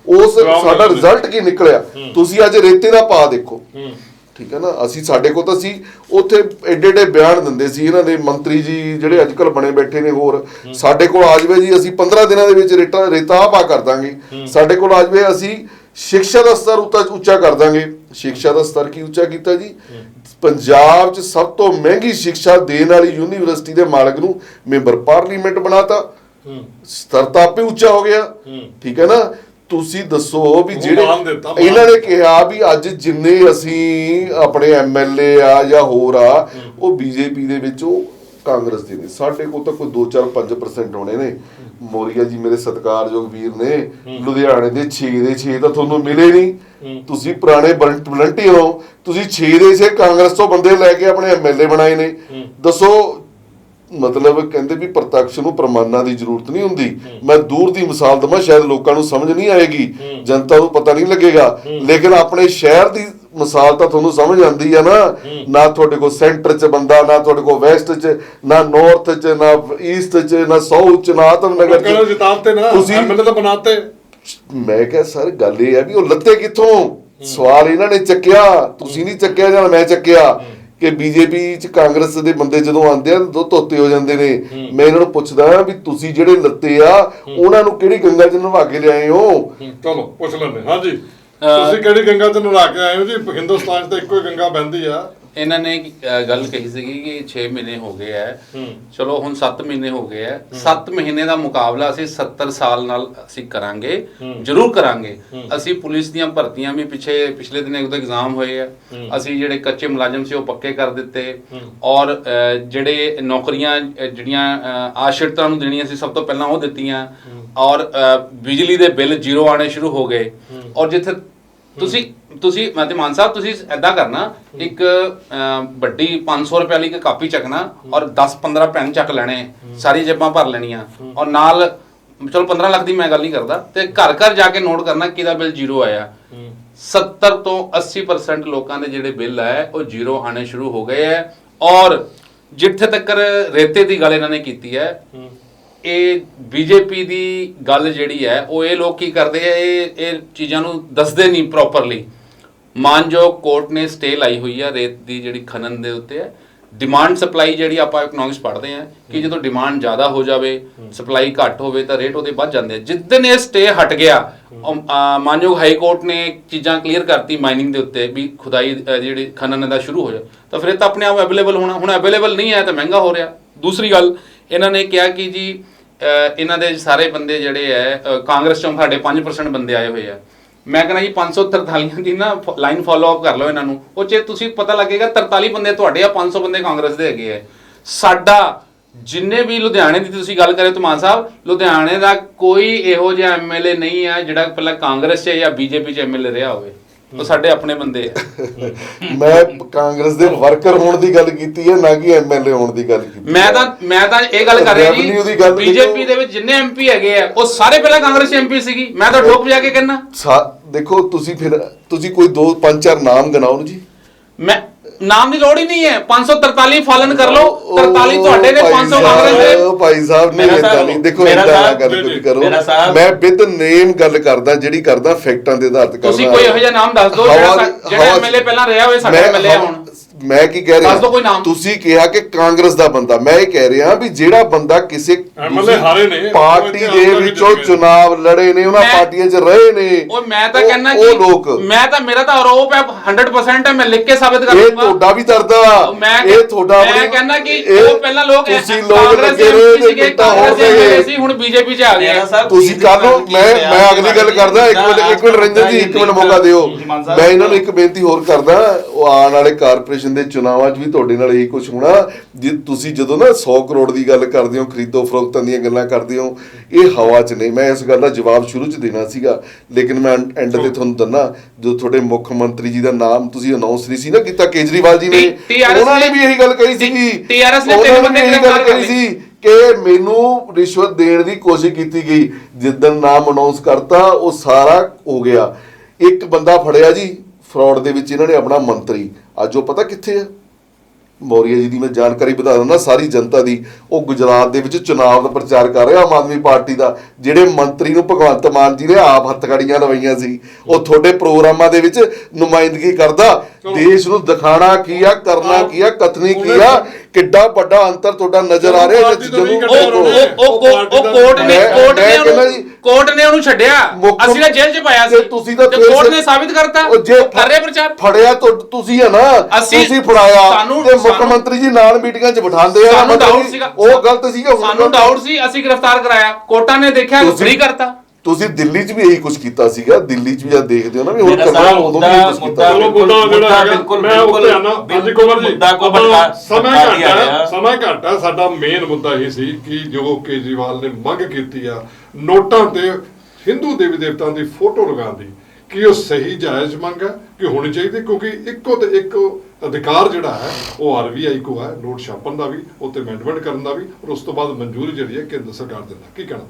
ਉਸ ਸਾਡਾ ਰਿਜ਼ਲਟ ਕੀ ਨਿਕਲਿਆ? ਤੁਸੀਂ ਅੱਜ ਰੇਤੇ ਦਾ ਭਾਅ ਦੇਖੋ। ਠੀਕ ਹੈ ਨਾ। ਅਸੀਂ ਸਾਡੇ ਕੋਲ ਤਾਂ ਸੀ ਉੱਥੇ ਏਡੇ ਬਿਆਨ ਦਿੰਦੇ ਸੀ ਇਹਨਾਂ ਦੇ ਮੰਤਰੀ ਜੀ ਜਿਹੜੇ ਅੱਜ ਕੱਲ ਬਣੇ ਬੈਠੇ ਨੇ, ਹੋਰ ਸਾਡੇ ਕੋਲ ਆ ਜਾਵੇ ਜੀ ਅਸੀਂ 15 ਦਿਨਾਂ ਦੇ ਵਿੱਚ ਰੇਤਾ ਪਾ ਕਰ ਦਾਂਗੇ, ਸਾਡੇ ਕੋਲ ਆ ਜਾਵੇ ਅਸੀਂ ਸਿੱਖਿਆ ਦਾ ਸਤਰ ਉੱਚਾ ਕਰ ਦਾਂਗੇ। ਸਿੱਖਿਆ ਦਾ ਸਤਰ ਕੀ ਉੱਚਾ ਕੀਤਾ ਜੀ? ਪੰਜਾਬ 'ਚ ਸਭ ਤੋਂ ਮਹਿੰਗੀ ਸਿੱਖਿਆ ਦੇਣ ਵਾਲੀ ਯੂਨੀਵਰਸਿਟੀ ਦੇ ਮਾਲਕ ਨੂੰ ਮੈਂਬਰ ਪਾਰਲੀਮੈਂਟ ਬਣਾਤਾ, ਸਤਰ ਤਾਂ ਆਪੇ ਉੱਚਾ ਹੋ ਗਿਆ। ਠੀਕ ਹੈ ਨਾ। ਤੁਸੀਂ ਦੱਸੋ ਵੀ ਜਿਹੜੇ ਇਹਨਾਂ ਨੇ ਕਿਹਾ ਵੀ ਅੱਜ ਜਿੰਨੇ ਅਸੀਂ ਆਪਣੇ ਐਮਐਲਏ ਆ ਜਾਂ ਹੋਰ ਆ ਉਹ ਬੀਜੇਪੀ ਦੇ ਵਿੱਚ ਉਹ ਕਾਂਗਰਸ ਦੇ ਨੇ, ਸਾਡੇ ਕੋਲ ਤਾਂ ਕੋਈ 2-4-5% ਹੋਣੇ ਨੇ। ਮੋਰੀਆ ਜੀ ਮੇਰੇ ਸਤਿਕਾਰਯੋਗ ਵੀਰ ਨੇ, ਲੁਧਿਆਣੇ ਦੇ 6 ਦੇ 6 ਤਾਂ ਤੁਹਾਨੂੰ ਮਿਲੇ ਨਹੀਂ, ਤੁਸੀਂ ਪੁਰਾਣੇ ਵਲੰਟੀ ਹੋ, ਤੁਸੀਂ 6 ਦੇ 6 ਕਾਂਗਰਸ ਤੋਂ ਬੰਦੇ ਲੈ ਕੇ ਆਪਣੇ ਐਮਐਲਏ ਬਣਾਏ ਨੇ। ਦੱਸੋ, ਮਤਲਬ ਕਹਿੰਦੇ ਵੀ ਪ੍ਰਤੱਖ ਨੂੰ ਪ੍ਰਮਾਣਾਂ ਦੀ ਜ਼ਰੂਰਤ ਨਹੀਂ ਹੁੰਦੀ। ਮੈਂ ਦੂਰ ਦੀ ਮਿਸਾਲ ਦਵਾਂ, ਸ਼ਾਇਦ ਲੋਕਾਂ ਨੂੰ ਸਮਝ ਨਹੀਂ ਆਏਗੀ, ਜਨਤਾ ਨੂੰ ਪਤਾ ਨਹੀਂ ਲੱਗੇਗਾ, ਲੇਕਿਨ ਆਪਣੇ ਸ਼ਹਿਰ ਦੀ ਮਿਸਾਲ ਤਾਂ ਤੁਹਾਨੂੰ ਸਮਝ ਆਉਂਦੀ ਆ ਨਾ। ਨਾ ਤੁਹਾਡੇ ਕੋਲ ਸੈਂਟਰ 'ਚ ਬੰਦਾ, ਨਾ ਤੁਹਾਡੇ ਕੋਲ ਵੈਸਟ 'ਚ, ਨਾ ਨਾਰਥ 'ਚ, ਨਾ ਈਸਟ 'ਚ, ਨਾ ਸਾਊਥ 'ਚ, ਨਾ ਆਤਮਨਗਰ 'ਚ ਤੁਸੀਂ ਐਮਐਲਏ ਤਾਂ ਬਣਾਤੇ। ਮੈਂ ਕਿਹਾ ਸਰ ਗੱਲ ਇਹ ਹੈ ਵੀ ਉਹ ਲੱਤੇ ਕਿੱਥੋਂ? ਸਵਾਲ ਇਹਨਾਂ ਨੇ ਚੱਕਿਆ, ਤੁਸੀਂ ਨਹੀਂ ਚੱਕਿਆ ਜਾਂ ਮੈਂ ਚੱਕਿਆ ਕਿ ਬੀਜੇਪੀ 'ਚ ਕਾਂਗਰਸ ਦੇ ਬੰਦੇ ਜਦੋਂ ਆਉਂਦੇ ਆ ਦੋ ਧੋਤੇ ਹੋ ਜਾਂਦੇ ਨੇ। ਮੈਂ ਇਹਨਾਂ ਨੂੰ ਪੁੱਛਦਾ ਵੀ ਤੁਸੀਂ ਜਿਹੜੇ ਲੱਤੇ ਆ ਉਹਨਾਂ ਨੂੰ ਕਿਹੜੀ ਗੰਗਾ 'ਚ ਨਵਾ ਕੇ ਲਿਆਏ ਹੋ? ਚਲੋ ਪੁੱਛ ਲੈਂਦੇ। ਹਾਂਜੀ, ਤੁਸੀਂ ਕਿਹੜੀ ਗੰਗਾ 'ਚ ਨਵਾ ਕੇ ਆਏ ਹੋ ਜੀ? ਹਿੰਦੁਸਤਾਨ 'ਚ ਤਾਂ ਇੱਕੋ ਹੀ ਗੰਗਾ ਬਹਿੰਦੀ ਆ। ਇਹਨਾਂ ਨੇ ਗੱਲ ਕਹੀ ਸੀਗੀ ਕਿ 6 ਮਹੀਨੇ ਹੋ ਗਏ ਐ, ਚਲੋ ਹੁਣ 7 ਮਹੀਨੇ ਹੋ ਗਏ ਐ। 7 ਮਹੀਨੇ ਦਾ ਮੁਕਾਬਲਾ ਅਸੀਂ 70 ਸਾਲ ਨਾਲ ਅਸੀਂ ਕਰਾਂਗੇ, ਜ਼ਰੂਰ ਕਰਾਂਗੇ। ਅਸੀਂ ਪੁਲਿਸ ਦੀਆਂ ਭਰਤੀਆਂ ਵੀ ਪਿਛਲੇ ਦਿਨ ਇੱਕ ਐਗਜ਼ਾਮ ਹੋਏ ਆ, ਅਸੀਂ ਜਿਹੜੇ ਕੱਚੇ ਮੁਲਾਜ਼ਮ ਸੀ ਉਹ ਪੱਕੇ ਕਰ ਦਿੱਤੇ, ਔਰ ਜਿਹੜੇ ਨੌਕਰੀਆਂ ਜਿਹੜੀਆਂ ਆਸ਼ਰਿਤਾਂ ਨੂੰ ਦੇਣੀਆਂ ਸੀ ਸਭ ਤੋਂ ਪਹਿਲਾਂ ਉਹ ਦਿੱਤੀਆਂ, ਔਰ ਬਿਜਲੀ ਦੇ ਬਿੱਲ ਜ਼ੀਰੋ ਆਣੇ ਸ਼ੁਰੂ ਹੋ ਗਏ। ਔਰ ਜਿੱਥੇ ਤੁਸੀਂ ਮਾਨ ਸਾਹਿਬ ਤੁਸੀਂ ਏਦਾਂ ਕਰਨਾ, ਇੱਕ ਵੱਡੀ 500 ਰੁਪਏ ਵਾਲੀ ਕਾਪੀ ਚੱਕਣਾ ਔਰ 10-15 ਪੈਨ ਚੱਕ ਲੈਣੇ, ਸਾਰੀ ਜੇਬਾਂ ਭਰ ਲੈਣੀਆਂ, ਔਰ ਨਾਲ ਚਲੋ 15 ਲੱਖ ਦੀ ਮੈਂ ਗੱਲ ਨਹੀਂ ਕਰਦਾ, ਤੇ ਘਰ ਘਰ ਜਾ ਕੇ ਨੋਟ ਕਰਨਾ ਕਿਹਦਾ ਬਿੱਲ ਜ਼ੀਰੋ ਆਇਆ। 70 ਤੋਂ 80% ਲੋਕਾਂ ਦੇ ਜਿਹੜੇ ਬਿੱਲ ਹੈ ਉਹ ਜ਼ੀਰੋ ਆਣੇ ਸ਼ੁਰੂ ਹੋ ਗਏ ਹੈ। ਔਰ ਜਿੱਥੇ ਤੱਕ ਰੇਤੇ ਦੀ ਗੱਲ ਇਹਨਾਂ ਨੇ ਕੀਤੀ ਹੈ, ਇਹ ਬੀਜੇਪੀ ਦੀ ਗੱਲ ਜਿਹੜੀ ਹੈ ਉਹ ਇਹ ਲੋਕ ਕੀ ਕਰਦੇ ਆ, ਇਹ ਚੀਜ਼ਾਂ ਨੂੰ ਦੱਸਦੇ ਨਹੀਂ ਪ੍ਰੋਪਰਲੀ। ਮਾਨਯੋਗ ਕੋਰਟ ਨੇ ਸਟੇ ਲਾਈ ਹੋਈ ਆ ਰੇਤ ਦੀ ਜਿਹੜੀ ਖਨਨ ਦੇ ਉੱਤੇ ਹੈ। ਡਿਮਾਂਡ ਸਪਲਾਈ ਜਿਹੜੀ ਆਪਾਂ ਇਕਨੋਮਿਕਸ ਪੜ੍ਹਦੇ ਆ ਕਿ ਜਦੋਂ ਡਿਮਾਂਡ ਜ਼ਿਆਦਾ ਹੋ ਜਾਵੇ, ਸਪਲਾਈ ਘੱਟ ਹੋਵੇ ਤਾਂ ਰੇਟ ਉਹਦੇ ਵੱਧ ਜਾਂਦੇ ਆ। ਜਿੱਦਣ ਇਹ ਸਟੇ ਹਟ ਗਿਆ, ਮਾਨਯੋਗ ਹਾਈ ਕੋਰਟ ਨੇ ਚੀਜ਼ਾਂ ਕਲੀਅਰ ਕਰਤੀ ਮਾਈਨਿੰਗ ਦੇ ਉੱਤੇ ਵੀ ਖੁਦਾਈ ਜਿਹੜੀ ਖਨਨ ਦਾ ਸ਼ੁਰੂ ਹੋ ਜਾ, ਤਾਂ ਫਿਰ ਤਾਂ ਆਪਣੇ ਆਪ ਅਵੇਲੇਬਲ ਹੋਣਾ। ਹੁਣ ਅਵੇਲੇਬਲ ਨਹੀਂ ਹੈ ਤਾਂ ਮਹਿੰਗਾ ਹੋ ਰਿਹਾ। ਦੂਸਰੀ ਗੱਲ ਇਹਨਾਂ ਨੇ ਕਿਹਾ ਕਿ ਜੀ ਇਹਨਾਂ ਦੇ ਸਾਰੇ ਬੰਦੇ ਜਿਹੜੇ ਹੈ ਕਾਂਗਰਸ ਚੋਂ ਸਾਡੇ 5% ਬੰਦੇ ਆਏ ਹੋਏ ਆ। ਮੈਂ ਕਹਿੰਦਾ ਜੀ 543 ਦੀ ਨਾ ਲਾਈਨ ਫੋਲੋ ਅਪ ਕਰ ਲਓ ਇਹਨਾਂ ਨੂੰ, ਉਹ 'ਚ ਤੁਸੀਂ ਪਤਾ ਲੱਗੇਗਾ 43 ਬੰਦੇ ਤੁਹਾਡੇ ਆ, 500 ਬੰਦੇ ਕਾਂਗਰਸ ਦੇ ਹੈਗੇ ਆ। ਸਾਡਾ ਜਿੰਨੇ ਵੀ ਲੁਧਿਆਣੇ ਦੀ ਤੁਸੀਂ ਗੱਲ ਕਰੇ ਧਮਾਨ ਸਾਹਿਬ, ਲੁਧਿਆਣੇ ਦਾ ਕੋਈ ਇਹੋ ਜਿਹਾ ਐਮਐਲਏ ਨਹੀਂ ਆ ਜਿਹੜਾ ਪਹਿਲਾਂ ਕਾਂਗਰਸ 'ਚ ਜਾਂ ਬੀਜੇਪੀ 'ਚ ਐਮਐਲਏ ਰਿਹਾ ਹੋਵੇ, ਉਹ ਸਾਡੇ ਆਪਣੇ ਬੰਦੇ ਆ। ਮੈਂ ਕਾਂਗਰਸ ਦੇ ਵਰਕਰ ਹੋਣ ਦੀ ਗੱਲ ਕੀਤੀ ਹੈ, ਨਾ ਕਿ ਐਮਐਲਏ ਹੋਣ ਦੀ ਗੱਲ ਕੀਤੀ। ਮੈਂ ਤਾਂ ਇਹ ਗੱਲ ਕਰ ਰਿਹਾ ਜੀ, ਬੀਜੇਪੀ ਦੇ ਵਿੱਚ ਜਿੰਨੇ ਐਮਪੀ ਹੈਗੇ ਆ ਉਹ ਸਾਰੇ ਪਹਿਲਾਂ ਕਾਂਗਰਸ ਐਮਪੀ ਸੀਗੀ। ਮੈਂ ਤਾਂ ਠੋਕ ਵਜਾ ਕੇ ਕਹਿਣਾ। ਦੇਖੋ ਤੁਸੀਂ ਕੋਈ 2-5-4 ਨਾਮ ਗਿਣਾਓ ਜੀ। ਮੈਂ ਨਾਮ ਦੀ ਲੋੜ ਹੀ ਨਹੀਂ ਹੈ। 543 ਫਾਲਨ ਕਰ ਲਓ, 43 ਤੁਹਾਡੇ ਨੇ, 500 ਕਾਂਗਰਸ ਦੇ। ਭਾਈ ਸਾਹਿਬ ਨੇ ਇਦਾਂ ਨਹੀਂ, ਦੇਖੋ ਇਦਾਂ ਨਾ ਗੱਲ ਤੁਸੀਂ ਕਰੋ। ਮੈਂ ਵਿਦ ਨੇਮ ਗੱਲ ਕਰਦਾ, ਜਿਹੜੀ ਕਰਦਾ ਫੈਕਟਾਂ ਦੇ ਆਧਾਰ ਤੇ ਕਰਦਾ। ਤੁਸੀਂ ਕੋਈ ਇਹੋ ਜਿਹਾ ਨਾਮ ਦੱਸ ਦਿਓ ਜਿਹੜਾ ਐਮਐਲਏ ਪਹਿਲਾਂ ਰਿਹਾ ਹੋਵੇ, ਸਾਡਾ ਐਮਐਲਏ ਹੁਣ। ਮੈਂ ਕੀ ਕਹਿ ਰਿਹਾ, ਤੁਸੀਂ ਕਿਹਾ ਕਿ ਕਾਂਗਰਸ ਦਾ ਬੰਦਾ, ਮੈਂ ਇਹ ਕਹਿ ਰਿਹਾ ਵੀ ਜਿਹੜਾ ਬੰਦਾ ਕਿਸੇ ਪਾਰਟੀ ਦੇ ਵਿੱਚੋਂ ਚੁਣਾਵ ਲੜੇ ਨੇ, ਉਹਨਾਂ ਪਾਰਟੀਆਂ 'ਚ ਰਹੇ ਨੇ, ਉਹ ਮੈਂ ਤਾਂ ਕਹਿੰਦਾ ਕਿ ਲੋਕ, ਮੇਰਾ ਤਾਂ ਆਰੋਪ ਹੈ 100% ਹੈ, ਮੈਂ ਲਿਖ ਕੇ ਸਾਬਿਤ ਕਰ ਦੂੰਗਾ। ਇਹ ਤੁਹਾਡਾ ਵੀ ਦਰਦਾ, ਇਹ ਤੁਹਾਡਾ, ਮੈਂ ਕਹਿੰਦਾ ਕਿ ਉਹ ਪਹਿਲਾਂ ਲੋਕ ਤੁਸੀਂ ਲੋਕ ਲੱਗੇ ਰਹੇ ਸੀ, ਹੁਣ ਬੀਜੇਪੀ 'ਚ ਆ ਗਏ। ਤੁਸੀਂ ਕਰ ਲਓ। ਮੈਂ ਅਗਲੀ ਗੱਲ ਕਰਦਾ। ਇੱਕ ਮਿੰਟ ਰੰਜਨ ਜੀ, ਇੱਕ ਮਿੰਟ ਮੌਕਾ ਦਿਓ। ਮੈਂ ਇਹਨਾਂ ਨੂੰ ਇੱਕ ਬੇਨਤੀ ਹੋਰ ਕਰਦਾ, ਉਹ ਆਉਣ ਵਾਲੇ ਕਾਰਪੋਰੇਸ਼ਨ ਦੇ ਚੁਣਾਵਾਂ 'ਚ ਵੀ ਤੁਹਾਡੇ ਨਾਲ ਇਹੀ ਕੁਝ ਹੋਣਾ। ਜੇ ਤੁਸੀਂ ਜਦੋਂ ਨਾ 100 ਕਰੋੜ ਦੀ ਗੱਲ ਕਰਦੇ ਹੋ, ਖਰੀਦੋ ਫਰੋਖਤਾਂ ਦੀਆਂ ਗੱਲਾਂ ਕਰਦੇ ਹੋ, ਇਹ ਹਵਾ 'ਚ ਨਹੀਂ। ਮੈਂ ਇਸ ਗੱਲ ਦਾ ਜਵਾਬ ਸ਼ੁਰੂ 'ਚ ਦੇਣਾ ਸੀਗਾ, ਲੇਕਿਨ ਮੈਂ ਐਂਡ ਤੇ ਤੁਹਾਨੂੰ ਦਿੰਦਾ। ਜੋ ਤੁਹਾਡੇ ਮੁੱਖ ਮੰਤਰੀ ਜੀ ਦਾ ਨਾਮ ਤੁਸੀਂ ਅਨਾਉਂਸ ਨਹੀਂ ਸੀ ਨਾ ਕੀਤਾ, ਕੇਜਰੀਵਾਲ ਜੀ ਨੇ, ਉਹਨਾਂ ਨੇ ਵੀ ਇਹੀ ਗੱਲ ਕਹੀ ਸੀਗੀ, ਕਿ ਮੈਨੂੰ ਰਿਸ਼ਵਤ ਦੇਣ ਦੀ ਕੋਸ਼ਿਸ਼ ਕੀਤੀ ਗਈ। ਜਿੱਦਣ ਨਾਮ ਅਨਾਉਂਸ ਕਰਤਾ ਉਹ ਸਾਰਾ ਹੋ ਗਿਆ। ਇੱਕ ਬੰਦਾ ਫੜਿਆ ਜੀ ਫਰਾਡ ਦੇ ਵਿੱਚ, ਇਹਨਾਂ ਨੇ ਆਪਣਾ ਮੰਤਰੀ, ਅੱਜ ਉਹ ਪਤਾ ਕਿੱਥੇ ਆ? ਮੌਰੀਆ ਜੀ ਦੀ ਮੈਂ ਜਾਣਕਾਰੀ ਵਧਾ ਦਿੰਦਾ ਸਾਰੀ ਜਨਤਾ ਦੀ। ਉਹ ਗੁਜਰਾਤ ਦੇ ਵਿੱਚ ਚੁਣਾਵ ਦਾ ਪ੍ਰਚਾਰ ਕਰ ਰਿਹਾ ਆਮ ਆਦਮੀ ਪਾਰਟੀ ਦਾ। ਜਿਹੜੇ ਮੰਤਰੀ ਨੂੰ ਭਗਵੰਤ ਮਾਨ ਜੀ ਨੇ ਆਪ ਹੱਥਕੜੀਆਂ ਲਵਾਈਆਂ ਸੀ, ਉਹ ਤੁਹਾਡੇ ਪ੍ਰੋਗਰਾਮਾਂ ਦੇ ਵਿੱਚ ਨੁਮਾਇੰਦਗੀ ਕਰਦਾ। ਦੇਸ਼ ਨੂੰ ਦਿਖਾਣਾ ਕੀ ਆ, ਕਰਨਾ ਕੀ ਆ, ਕਥਨੀ ਕੀ ਆ, ਕਿੱਡਾ ਵੱਡਾ ਅੰਤਰ ਤੁਹਾਡਾ ਨਜ਼ਰ ਆ ਰਿਹਾ। ਕੋਰਟ ਨੇ ਉਹਨੂੰ ਛੱਡਿਆ, ਅਸੀਂ ਤਾਂ ਜੇਲ੍ਹ 'ਚ ਪਾਇਆ ਸੀ, ਤੁਸੀਂ ਤਾਂ ਕੋਰਟ ਨੇ ਸਾਬਿਤ ਕਰਤਾ ਕਰ ਰਹੇ ਪ੍ਰਚਾਰ। ਫੜਿਆ ਤੁਸੀਂ ਆ ਨਾ, ਤੁਸੀਂ ਫੜਾਇਆ ਤੇ ਮੁੱਖ ਮੰਤਰੀ ਜੀ ਨਾਲ ਮੀਟਿੰਗਾਂ 'ਚ ਬਿਠਾਉਂਦੇ ਆ, ਸਾਨੂੰ ਡਾਊਟ ਸੀਗਾ, ਉਹ ਗਲਤ ਸੀਗਾ। ਸਾਨੂੰ ਡਾਊਟ ਸੀ, ਅਸੀਂ ਗ੍ਰਿਫਤਾਰ ਕਰਾਇਆ, ਕੋਰਟਾਂ ਨੇ ਦੇਖਿਆ ਫ੍ਰੀ ਕਰਤਾ। ਤੁਸੀਂ ਦਿੱਲੀ 'ਚ ਵੀ ਇਹੀ ਕੁਝ ਕੀਤਾ ਸੀਗਾ। ਦਿੱਲੀ 'ਚ ਵੀ ਜਦ ਦੇਖਦੇ ਹੋ ਨਾ ਵੀ ਹੁਣ ਕਰਨਾ, ਉਦੋਂ ਵੀ ਕੁਝ ਕੀਤਾ। ਸਮਾਂ ਘੱਟ ਹੈ। ਸਾਡਾ ਮੇਨ ਮੁੱਦਾ ਇਹ ਸੀ ਕਿ ਜੋ ਕੇਜਰੀਵਾਲ ਨੇ ਮੰਗ ਕੀਤੀ ਆ ਨੋਟਾਂ ਤੇ ਹਿੰਦੂ ਦੇਵੀ ਦੇਵਤਾਂ ਦੀ ਫੋਟੋ ਲਗਾਉਣ ਦੀ, ਕਿ ਉਹ ਸਹੀ ਜਾਇਜ਼ ਮੰਗ ਹੈ ਕਿ ਹੋਣੀ ਚਾਹੀਦੀ, ਕਿਉਂਕਿ ਇੱਕੋ ਤੇ ਇੱਕ ਅਧਿਕਾਰ ਜਿਹੜਾ ਹੈ ਉਹ ਆਰਬੀਆਈ ਕੋ ਹੈ, ਨੋਟ ਛਾਪਣ ਦਾ ਵੀ, ਉੱਤੇ ਅਮੈਂਡਮੈਂਟ ਕਰਨ ਦਾ ਵੀ, और ਉਸ ਤੋਂ ਬਾਅਦ ਮਨਜ਼ੂਰੀ ਜਿਹੜੀ ਹੈ ਕੇਂਦਰ ਸਰਕਾਰ ਦਿੰਦਾ। ਕੀ ਕਹਿਣਾ?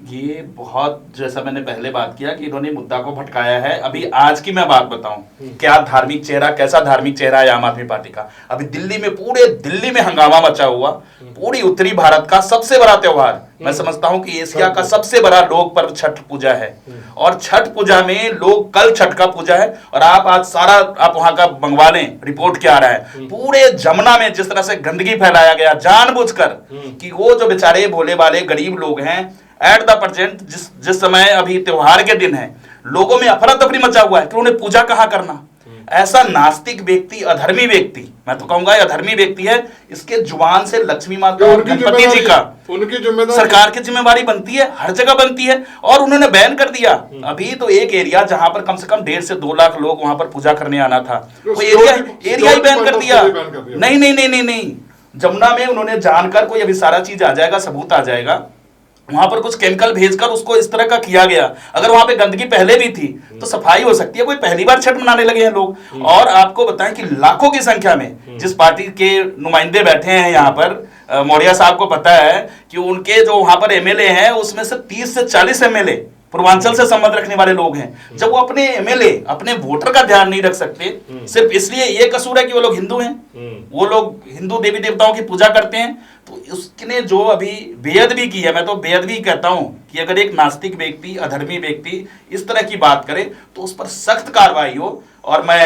ये बहुत, जैसा मैंने पहले बात किया कि इन्होंने मुद्दा को भटकाया है। अभी आज की मैं बात बताऊं, क्या धार्मिक चेहरा, कैसा धार्मिक चेहरा है आम आदमी पार्टी का। अभी दिल्ली में, पूरे दिल्ली में हंगामा मचा हुआ। पूरी उत्तरी भारत का सबसे बड़ा त्योहार, मैं समझता हूं कि एशिया का सबसे बड़ा लोक पर्व छठ पूजा है, और छठ पूजा में लोग, कल छठ का पूजा है, और आप आज सारा आप वहां का मंगवा लें रिपोर्ट क्या आ रहा है। पूरे जमुना में जिस तरह से गंदगी फैलाया गया जानबूझकर, कि वो जो बेचारे भोले वाले गरीब लोग हैं, एट द प्रेजेंट जिस समय अभी त्योहार के दिन है, लोगों में अफरा तफरी मचा हुआ है कि उन्हें पूजा कहां करना। ऐसा नास्तिक व्यक्ति, अधर्मी व्यक्ति, मैं तो कहूंगा अधर्मी व्यक्ति है, इसके जुबान से लक्ष्मी माता और गणपति जी का, उनकी जिम्मेदारी, सरकार की जिम्मेवारी बनती है, हर जगह बनती है, और उन्होंने बैन कर दिया। अभी तो एक एरिया जहां पर कम से कम 1.5 से 2 लाख लोग वहां पर पूजा करने आना था, वो एरिया ही बैन कर दिया। नहीं नहीं नहीं नहीं नहीं, जमुना में उन्होंने जानकर, कोई अभी सारा चीज आ जाएगा, सबूत आ जाएगा, वहां पर कुछ केमिकल भेजकर उसको इस तरह का किया गया। अगर वहां पे गंदगी पहले भी थी तो सफाई हो सकती है, कोई पहली बार छठ मनाने लगे हैं लोग। और आपको बताएं कि लाखों की संख्या में जिस पार्टी के नुमाइंदे बैठे हैं यहाँ पर, मौर्या साहब को पता है कि उनके जो वहां पर एमएलए हैं, उसमें से 30 से 40 एमएलए पूर्वांचल से संबंध रखने वाले लोग हैं। जब वो अपने एमएलए, अपने वोटर का ध्यान नहीं रख सकते, सिर्फ इसलिए ये कसूर है कि वो लोग हिंदू हैं, वो लोग हिंदू देवी देवताओं की पूजा करते हैं, तो उसने जो अभी बेअदबी की है, मैं तो बेअदबी कहता हूं कि अगर एक नास्तिक व्यक्ति, अधर्मी व्यक्ति इस तरह की बात करे तो उस पर सख्त कार्रवाई हो। और मैं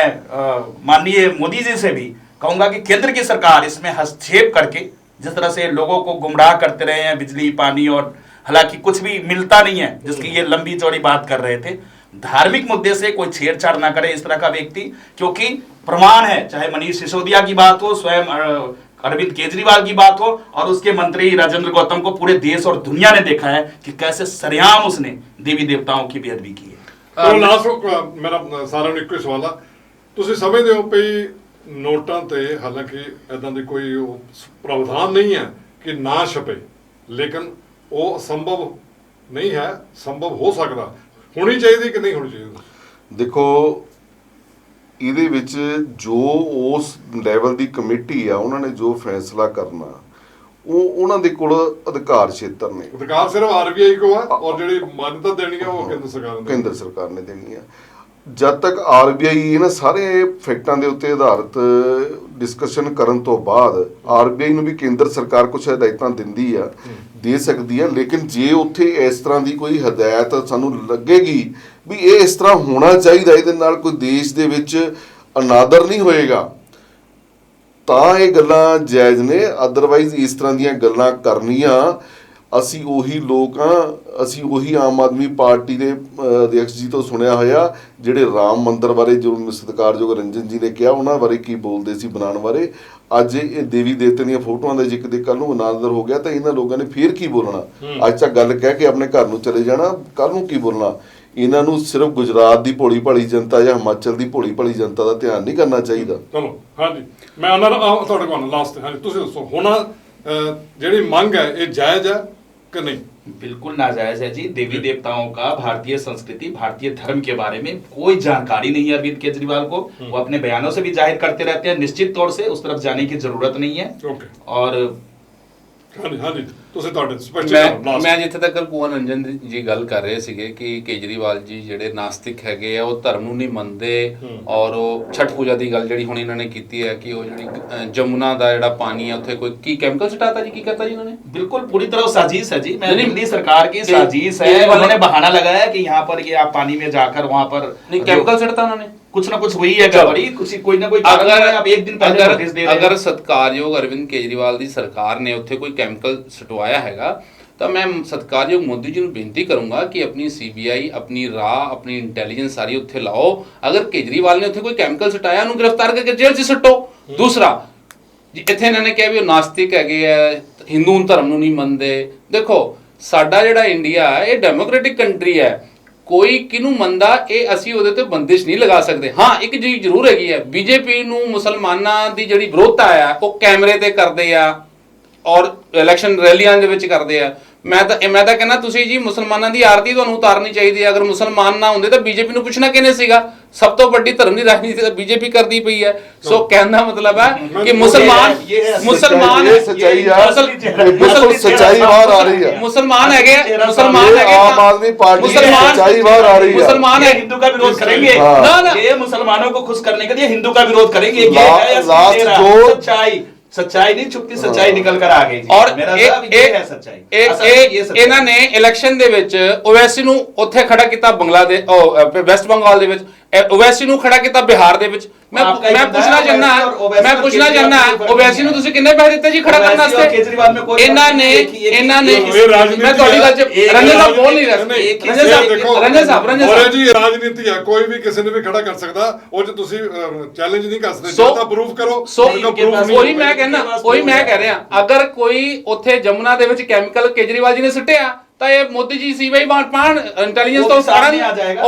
माननीय मोदी जी से भी कहूंगा कि केंद्र की सरकार इसमें हस्तक्षेप करके, जिस तरह से लोगों को गुमराह करते रहे हैं, बिजली, पानी, और हालांकि कुछ भी मिलता नहीं है, जिसकी ये लंबी चौड़ी बात कर रहे थे, धार्मिक मुद्दे से कोई छेड़छाड़ ना करे इस तरह का व्यक्ति, क्योंकि प्रमाण है, चाहे मनीष सिसोदिया की बात हो, स्वयं अरविंद केजरीवाल की बात हो, और उसके मंत्री राजेंद्र गौतम को पूरे देश और दुनिया ने देखा है कि कैसे सरेआम उसने देवी देवताओं की बेअदबी की है। तो लास्ट मेरा सारा ਨੂੰ ਇੱਕੋ ਹੀ ਸਵਾਲ ਆ, ਤੁਸੀਂ ਸਮਝਦੇ ਹੋ ਪਈ ਨੋਟਾਂ ਤੇ ਹਾਲਾਂਕਿ ਇਦਾਂ ਦੀ ਕੋਈ प्रावधान नहीं है कि ना छपे, लेकिन ਉਹ ਸੰਭਵ ਨਹੀਂ ਹੈ, ਸੰਭਵ ਹੋ ਸਕਦਾ, ਹੋਣੀ ਚਾਹੀਦੀ ਕਿ ਨਹੀਂ ਹੋਣੀ ਚਾਹੀਦੀ? ਦੇਖੋ, ਇਹਦੇ ਵਿੱਚ ਜੋ ਉਸ ਲੈਵਲ ਦੀ ਕਮੇਟੀ ਆ, ਉਹਨਾਂ ਨੇ ਜੋ ਫੈਸਲਾ ਕਰਨਾ, ਉਹ ਉਹਨਾਂ ਦੇ ਕੋਲ ਅਧਿਕਾਰ ਖੇਤਰ ਨੇ। ਅਧਿਕਾਰ ਸਿਰਫ ਆਰਬੀਆਈ ਕੋ ਆ, ਔਰ ਜਿਹੜੀ ਮਾਨਤਾ ਦੇਣੀ ਆ ਉਹ ਕੇਂਦਰ ਸਰਕਾਰ ਨੇ ਦੇਣੀ ਆ। ਜਦ ਤੱਕ ਆਰਬੀਆਈ ਇਹਨਾਂ ਸਾਰੇ ਫੈਕਟਾਂ ਦੇ ਉੱਤੇ ਆਧਾਰਿਤ ਡਿਸਕਸ਼ਨ ਕਰਨ ਤੋਂ ਬਾਅਦ ਆਰਬੀਆਈ ਨੂੰ ਵੀ ਕੇਂਦਰ ਸਰਕਾਰ ਕੁਝ ਹਦਾਇਤਾਂ ਦਿੰਦੀ ਆ, ਦੇ ਸਕਦੀ ਆ। ਲੇਕਿਨ ਜੇ ਉੱਥੇ ਇਸ ਤਰ੍ਹਾਂ ਦੀ ਕੋਈ ਹਦਾਇਤ ਸਾਨੂੰ ਲੱਗੇਗੀ ਵੀ ਇਹ ਇਸ ਤਰ੍ਹਾਂ ਹੋਣਾ ਚਾਹੀਦਾ, ਇਹਦੇ ਨਾਲ ਕੋਈ ਦੇਸ਼ ਦੇ ਵਿੱਚ ਅਨਾਦਰ ਨਹੀਂ ਹੋਏਗਾ, ਤਾਂ ਇਹ ਗੱਲਾਂ ਜਾਇਜ਼ ਨੇ। ਅਦਰਵਾਈਜ਼ ਇਸ ਤਰ੍ਹਾਂ ਦੀਆਂ ਗੱਲਾਂ ਕਰਨੀਆਂ, ਅਸੀਂ ਉਹੀ ਲੋਕ ਹਾਂ, ਅਸੀਂ ਉਹੀ ਆਮ ਆਦਮੀ ਪਾਰਟੀ ਦੇ ਅਧਿਕਸ਼ ਜੀ ਤੋਂ ਸੁਣਿਆ ਹੋਇਆ, ਜਿਹੜੇ ਰਾਮ ਮੰਦਿਰ ਬਾਰੇ ਜੋ ਸਤਿਕਾਰਯੋਗ ਰੰਜਨ ਜੀ ਨੇ ਕਿਹਾ, ਉਹਨਾਂ ਬਾਰੇ ਕੀ ਬੋਲਦੇ ਸੀ ਬਣਾਉਣ ਬਾਰੇ। ਅੱਜ ਇਹ ਦੇਵੀ ਦੇਵਤੇ ਦੀਆਂ ਫੋਟੋਆਂ ਦੇ ਜ਼ਿਕਰ ਦੇ ਕੱਲ ਨੂੰ ਅਨਾਦਰ ਹੋ ਗਿਆ, ਤਾਂ ਇਹਨਾਂ ਲੋਕਾਂ ਨੇ ਫੇਰ ਕੀ ਬੋਲਣਾ। ਅੱਜ ਤੱਕ ਗੱਲ ਕਹਿ ਕੇ ਆਪਣੇ ਘਰ ਨੂੰ ਚਲੇ ਜਾਣਾ, ਕੱਲ ਨੂੰ ਕੀ ਬੋਲਣਾ। ਇਹਨਾਂ ਨੂੰ ਸਿਰਫ ਗੁਜਰਾਤ ਦੀ ਭੋਲੀ ਭਾਲੀ ਜਨਤਾ ਜਾਂ ਹਿਮਾਚਲ ਦੀ ਭੋਲੀ ਭਾਲੀ ਜਨਤਾ ਦਾ ਧਿਆਨ ਨਹੀਂ ਕਰਨਾ ਚਾਹੀਦਾ। ਚਲੋ, ਹਾਂਜੀ, ਮੈਂ ਉਹਨਾਂ ਦਾ ਤੁਹਾਡੇ ਕੋਲ ਲਾਸਟ, ਹਾਂਜੀ ਤੁਸੀਂ ਦੱਸੋ, ਹੁਣ ਜਿਹੜੀ ਮੰਗ है ये जायज है कि नहीं? बिल्कुल नाजायज है जी। देवी देवताओं का, भारतीय संस्कृति, भारतीय धर्म के बारे में कोई जानकारी नहीं है अरविंद केजरीवाल को। वो अपने बयानों से भी जाहिर करते रहते हैं, निश्चित तौर से उस तरफ जाने की जरूरत नहीं है। ओके, और हाँ जी, हाँ जी। ਤੁਸੀਂ ਤੁਹਾਡੇ ਸਪੈਸ਼ਲ ਮੈਂ ਜਿੱਥੇ ਤੱਕ ਭੂਵਨ ਰੰਜਨ ਜੀ ਗੱਲ ਕਰ ਰਹੇ ਸੀਗੇ ਕਿ ਕੇਜਰੀਵਾਲ ਜੀ ਜਿਹੜੇ ਨਾਸਤਿਕ ਹੈਗੇ ਆ ਉਹ ਧਰਮ ਨੂੰ ਨਹੀਂ ਮੰਨਦੇ ਔਰ ਉਹ ਛਠ ਪੂਜਾ ਦੀ ਗੱਲ ਜਿਹੜੀ ਹੁਣ ਇਹਨਾਂ ਨੇ ਕੀਤੀ ਹੈ ਕਿ ਉਹ ਜਿਹੜੀ ਜਮੁਨਾ ਦਾ ਜਿਹੜਾ ਪਾਣੀ ਹੈ ਉੱਥੇ ਕੋਈ ਕੀ ਕੈਮੀਕਲ ਸਟਾਤਾ ਜੀ, ਕੀ करता जी उन्होंने? बिल्कुल पूरी तरह साजिश है जी। मैं नहीं, दिल्ली सरकार की साजिश है। उन्होंने बहाना लगाया कि यहाँ पर ये आप पानी में जाकर वहाँ पर नहीं केमिकल सटता उन्होंने, कुछ ना कुछ हुई है गड़बड़ी, कुछ कोई ना कोई कारण है। आप एक दिन पहले नोटिस दे रहे हैं। अगर सत्कारयोग अरविंद केजरीवाल ਦੀ ਸਰਕਾਰ ਨੇ ਉੱਥੇ ਕੋਈ ਕੈਮੀਕਲ ਸਟਵਾਇਆ ਹੈਗਾ ਤਾਂ ਮੈਂ ਸਤਿਕਾਰਯੋਗ ਮੋਦੀ ਜੀ ਨੂੰ ਬੇਨਤੀ ਕਰੂੰਗਾ ਕਿ ਆਪਣੀ ਸੀਬੀਆਈ ਆਪਣੀ ਰਾਹ ਆਪਣੀ ਇੰਟੈਲੀਜੈਂਸ ਸਾਰੀ ਉੱਥੇ ਲਾਓ। ਅਗਰ ਕੇਜਰੀਵਾਲ ਨੇ ਉੱਥੇ ਕੋਈ ਕੈਮੀਕਲ ਸਟਾਇਆ ਉਹਨੂੰ ਗ੍ਰਿਫਤਾਰ ਕਰਕੇ ਜੇਲ੍ਹ 'ਚ ਸੱਟੋ। ਦੂਸਰਾ ਇੱਥੇ ਇਹਨਾਂ ਨੇ ਕਿਹਾ ਵੀ ਉਹ ਨਾਸਤਿਕ ਹੈਗੇ ਆ, ਹਿੰਦੂ ਧਰਮ ਨੂੰ ਨਹੀਂ ਮੰਨਦੇ। ਦੇਖੋ ਸਾਡਾ ਜਿਹੜਾ ਇੰਡੀਆ ਹੈ ਇਹ ਡੈਮੋਕ੍ਰੈਟਿਕ ਕੰਟਰੀ ਹੈ, ਕੋਈ ਕਿਹਨੂੰ ਮੰਨਦਾ ਇਹ ਅਸੀਂ ਉਹਦੇ ਤੇ ਬੰਦਿਸ਼ ਨਹੀਂ ਲਗਾ ਸਕਦੇ। ਹਾਂ ਇੱਕ ਚੀਜ਼ ਜ਼ਰੂਰ ਹੈਗੀ ਹੈ, ਬੀਜੇਪੀ ਨੂੰ ਮੁਸਲਮਾਨਾਂ ਦੀ ਜਿਹੜੀ ਵਿਰੋਧਤਾ ਆ ਉਹ ਕੈਮਰੇ ਤੇ ਕਰਦੇ ਆ ਔਰ ਇਲੈਕਸ਼ਨ ਰੈਲੀਆਂ ਦੇ ਵਿੱਚ ਕਰਦੇ ਆ। ਮੈਂ ਤਾਂ ਕਹਿੰਦਾ ਤੁਸੀਂ ਜੀ ਮੁਸਲਮਾਨਾਂ ਦੀ ਆਰਤੀ ਤੁਹਾਨੂੰ ਉਤਾਰਨੀ ਚਾਹੀਦੀ ਹੈ। ਅਗਰ ਮੁਸਲਮਾਨ ਨਾ ਹੁੰਦੇ ਤਾਂ ਬੀਜੇਪੀ ਨੂੰ ਪੁੱਛਣਾ ਕਿਹਨੇ ਸੀਗਾ? ਸਭ ਤੋਂ ਵੱਡੀ ਧਰਮ ਦੀ ਰਾਜਨੀਤੀ ਤਾਂ ਬੀਜੇਪੀ ਕਰਦੀ ਪਈ ਹੈ। ਸੋ ਕਹਿਣ ਦਾ ਮਤਲਬ ਹੈ ਕਿ ਮੁਸਲਮਾਨ ਸੱਚਾਈ ਬਾਹਰ ਆ ਰਹੀ ਹੈ। ਮੁਸਲਮਾਨ ਹੈਗੇ ਆਮ ਆਦਮੀ ਪਾर्टी सच्चाई बाहर आ रही है। मुसलमान है हिंदू का विरोध करेंगे ना, ये मुसलमानों को खुश करने के लिए हिंदू का विरोध करेंगे। सच्चाई नहीं छुपती, सच्चाई निकल कर आ गई। और सच्चाई ਇਹਨਾਂ ਨੇ ਇਲੈਕਸ਼ਨ ਦੇ ਵਿੱਚ ਓਵੈਸੀ ਨੂੰ ਉੱਥੇ ਖੜਾ ਕੀਤਾ ਬੰਗਲਾਦੇਸ਼ ਵੈਸਟ ਬੰਗਾਲ ਦੇ ਵਿੱਚ, ਓਵੈਸੀ ਨੂੰ ਖੜਾ ਕੀਤਾ ਬਿਹਾਰ ਦੇ ਵਿੱਚ। ਮੈਂ ਪੁੱਛਣਾ ਚਾਹੁੰਦਾ ਓਵੈਸੀ ਨੂੰ ਤੁਸੀਂ ਕਿੰਨੇ ਪੈਸੇ ਦਿੱਤੇ ਜੀ ਖੜਾ ਕਰਨ ਵਾਸਤੇ? ਇਹਨਾਂ ਨੇ ਮੈਂ ਤੁਹਾਡੀ ਗੱਲ 'ਚ ਰੰਜਨ ਸਾਹਿਬ ਬੋਲ ਨਹੀਂ ਰਹੇ। ਰੰਜਨ ਸਾਹਿਬ ਜੀ ਰਾਜਨੀਤੀ ਹੈ, ਕੋਈ ਵੀ ਕਿਸੇ ਨੂੰ ਵੀ ਖੜਾ ਕਰ ਸਕਦਾ, ਉਹ 'ਚ ਤੁਸੀਂ ਚੈਲੰਜ ਨਹੀਂ ਕਰ ਸਕਦੇ। ਜਾਂ ਤਾਂ ਪ੍ਰੂਫ ਕਰੋ। ਉਹੀ ਮੈਂ ਕਹਿ ਰਿਹਾ, ਅਗਰ ਕੋਈ ਉੱਥੇ ਜਮੁਨਾ ਦੇ ਵਿੱਚ ਕੈਮੀਕਲ ਕੇਜਰੀਵਾਲ ਜੀ ਨੇ ਸੁੱਟਿਆ ਤਾਂ ਇਹ ਮੋਦੀ ਜੀ ਸੀਬੀਆਈ ਪਾਣ ਇੰਟੈਲੀਜੈਂਸ ਤੋਂ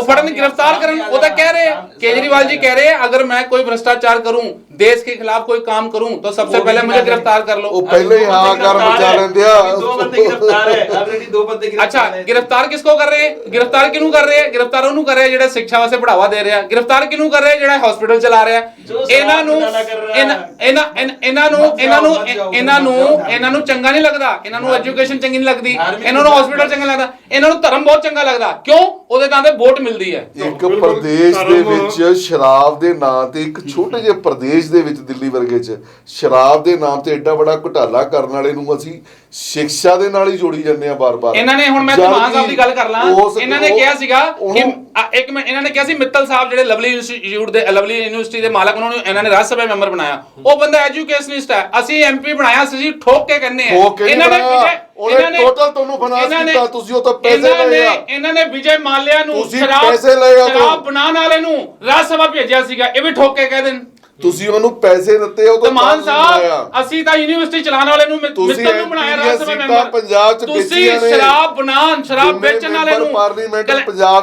ਫੜਨ गिरफ्तार ਕਰਨ। ਉਹ ਤਾਂ ਕਹਿ ਰਹੇ केजरीवाल जी कह रहे हैं अगर मैं कोई भ्रष्टाचार करूं, देश के खिलाफ कोई काम करूं तो सबसे पहले मुझे गिरफ्तार कर लो। वो पहले ही हाँ कर बचा लेंगे। 2 बंदे गिरफ्तार है, ऑलरेडी 2 बंदे अच्छा गिरफ्तार किसको कर रहे हैं? गिरफ्तार किनू कर रहे हैं? गिरफ्तार ਉਹਨੂੰ ਕਰ ਰਹੇ ਜਿਹੜੇ ਸਿੱਖਿਆ ਵਾਸਤੇ ਬੜਾਵਾ ਦੇ ਰਿਹਾ। गिरफ्तार ਕਿਨੂ ਕਰ ਰਹੇ ਜਿਹੜਾ ਹਸਪੀਟਲ ਚਲਾ ਰਿਹਾ। ਇਹਨਾਂ ਨੂੰ ਚੰਗਾ ਨਹੀਂ ਲੱਗਦਾ, ਇਹਨਾਂ ਨੂੰ ਐਜੂਕੇਸ਼ਨ ਚੰਗੀ ਨਹੀਂ ਲੱਗਦੀ, ਇਹਨਾਂ ਨੂੰ ਹਸਪੀਟਲ ਚੰਗਾ ਲੱਗਦਾ, ਇਹਨਾਂ ਨੂੰ ਧਰਮ ਬਹੁਤ ਚੰਗਾ ਲੱਗਦਾ। ਕਿਉਂ? ਉਹਦੇ ਨਾਂ ਤੇ ਵੋਟ ਮਿਲਦੀ ਹੈ। ਇੱਕ ਪ੍ਰਦੇਸ਼ ਦੇ ਵਿੱਚ ਸ਼ਰਾਬ ਦੇ ਨਾਂ ਤੇ, ਇੱਕ ਛੋਟੇ ਜਿਹੇ ਪ੍ਰਦੇਸ਼ ਦੇ ਵਿੱਚ ਦਿੱਲੀ ਵਰਗੇ 'ਚ ਸ਼ਰਾਬ ਦੇ ਨਾਮ ਤੇ ਐਡਾ ਬੜਾ ਘੁਟਾਲਾ ਕਰਨ ਵਾਲੇ ਨੂੰ ਅਸੀਂ ਸਿੱਖਿਆ ਦੇ ਨਾਲ ਹੀ ਜੋੜੀ ਜਾਂਦੇ ਆ ਬਾਰ-ਬਾਰ। ਇਹਨਾਂ ਨੇ ਹੁਣ ਮੈਂ ਮਾਨ ਸਾਹਿਬ ਦੀ ਗੱਲ ਕਰ ਲਾਂ, ਇਹਨਾਂ ਨੇ ਕਿਹਾ ਸੀਗਾ ਕਿ ਇੱਕ ਮਿੰਟ, ਇਹਨਾਂ ਨੇ ਕਿਹਾ ਸੀ ਮਿੱਤਲ ਸਾਹਿਬ ਜਿਹੜੇ ਲਵਲੀ ਯੂਨੀਵਰਸਿਟੀ ਦੇ ਮਾਲਕ, ਉਹਨਾਂ ਨੂੰ ਇਹਨਾਂ ਨੇ ਰਾਜ ਸਭਾ ਮੈਂਬਰ ਬਣਾਇਆ। ਉਹ ਬੰਦਾ ਐਜੂਕੇਸ਼ਨਿਸਟ ਹੈ, ਅਸੀਂ ਐਮਪੀ ਬਣਾਇਆ ਸੀ, ਠੋਕ ਕੇ ਕਹਿੰਦੇ ਆ। ਇਹਨਾਂ ਨੇ ਟੋਟਲ ਤੁਹਾਨੂੰ ਫਾਈਨਾਂਸ ਕੀਤਾ, ਤੁਸੀਂ ਉਹ ਤਾਂ ਪੈਸੇ ਲਏ ਆ। ਇਹਨਾਂ ਨੇ ਵਿਜੇ ਮਾਲਿਆ ਨੂੰ ਸ਼ਰਾਬ ਬਣਾਉਣ ਵਾਲੇ ਨੂੰ ਰਾਜ ਸਭਾ ਭੇਜਿਆ ਸੀਗਾ, ਇਹ ਵੀ ਠੋਕ ਕੇ ਕਹਿ ਦੇਣ। ਤੁਸੀਂ ਉਹਨੂੰ ਪੈਸੇ ਦਿੱਤੇ, ਉਹ ਤਾਂ ਮਾਨ ਸਾਹਿਬ ਅਸੀਂ ਤਾਂ ਯੂਨੀਵਰਸਿਟੀ ਚਲਾਉਣ ਵਾਲੇ ਨੂੰ ਮਿੱਤਲ ਨੂੰ ਬਣਾਇਆ ਰਾਜ ਸਭਾ ਮੈਂਬਰ। ਪੰਜਾਬ ਚ ਤੁਸੀਂ ਸ਼ਰਾਬ ਵੇਚਣ ਵਾਲੇ ਨੂੰ,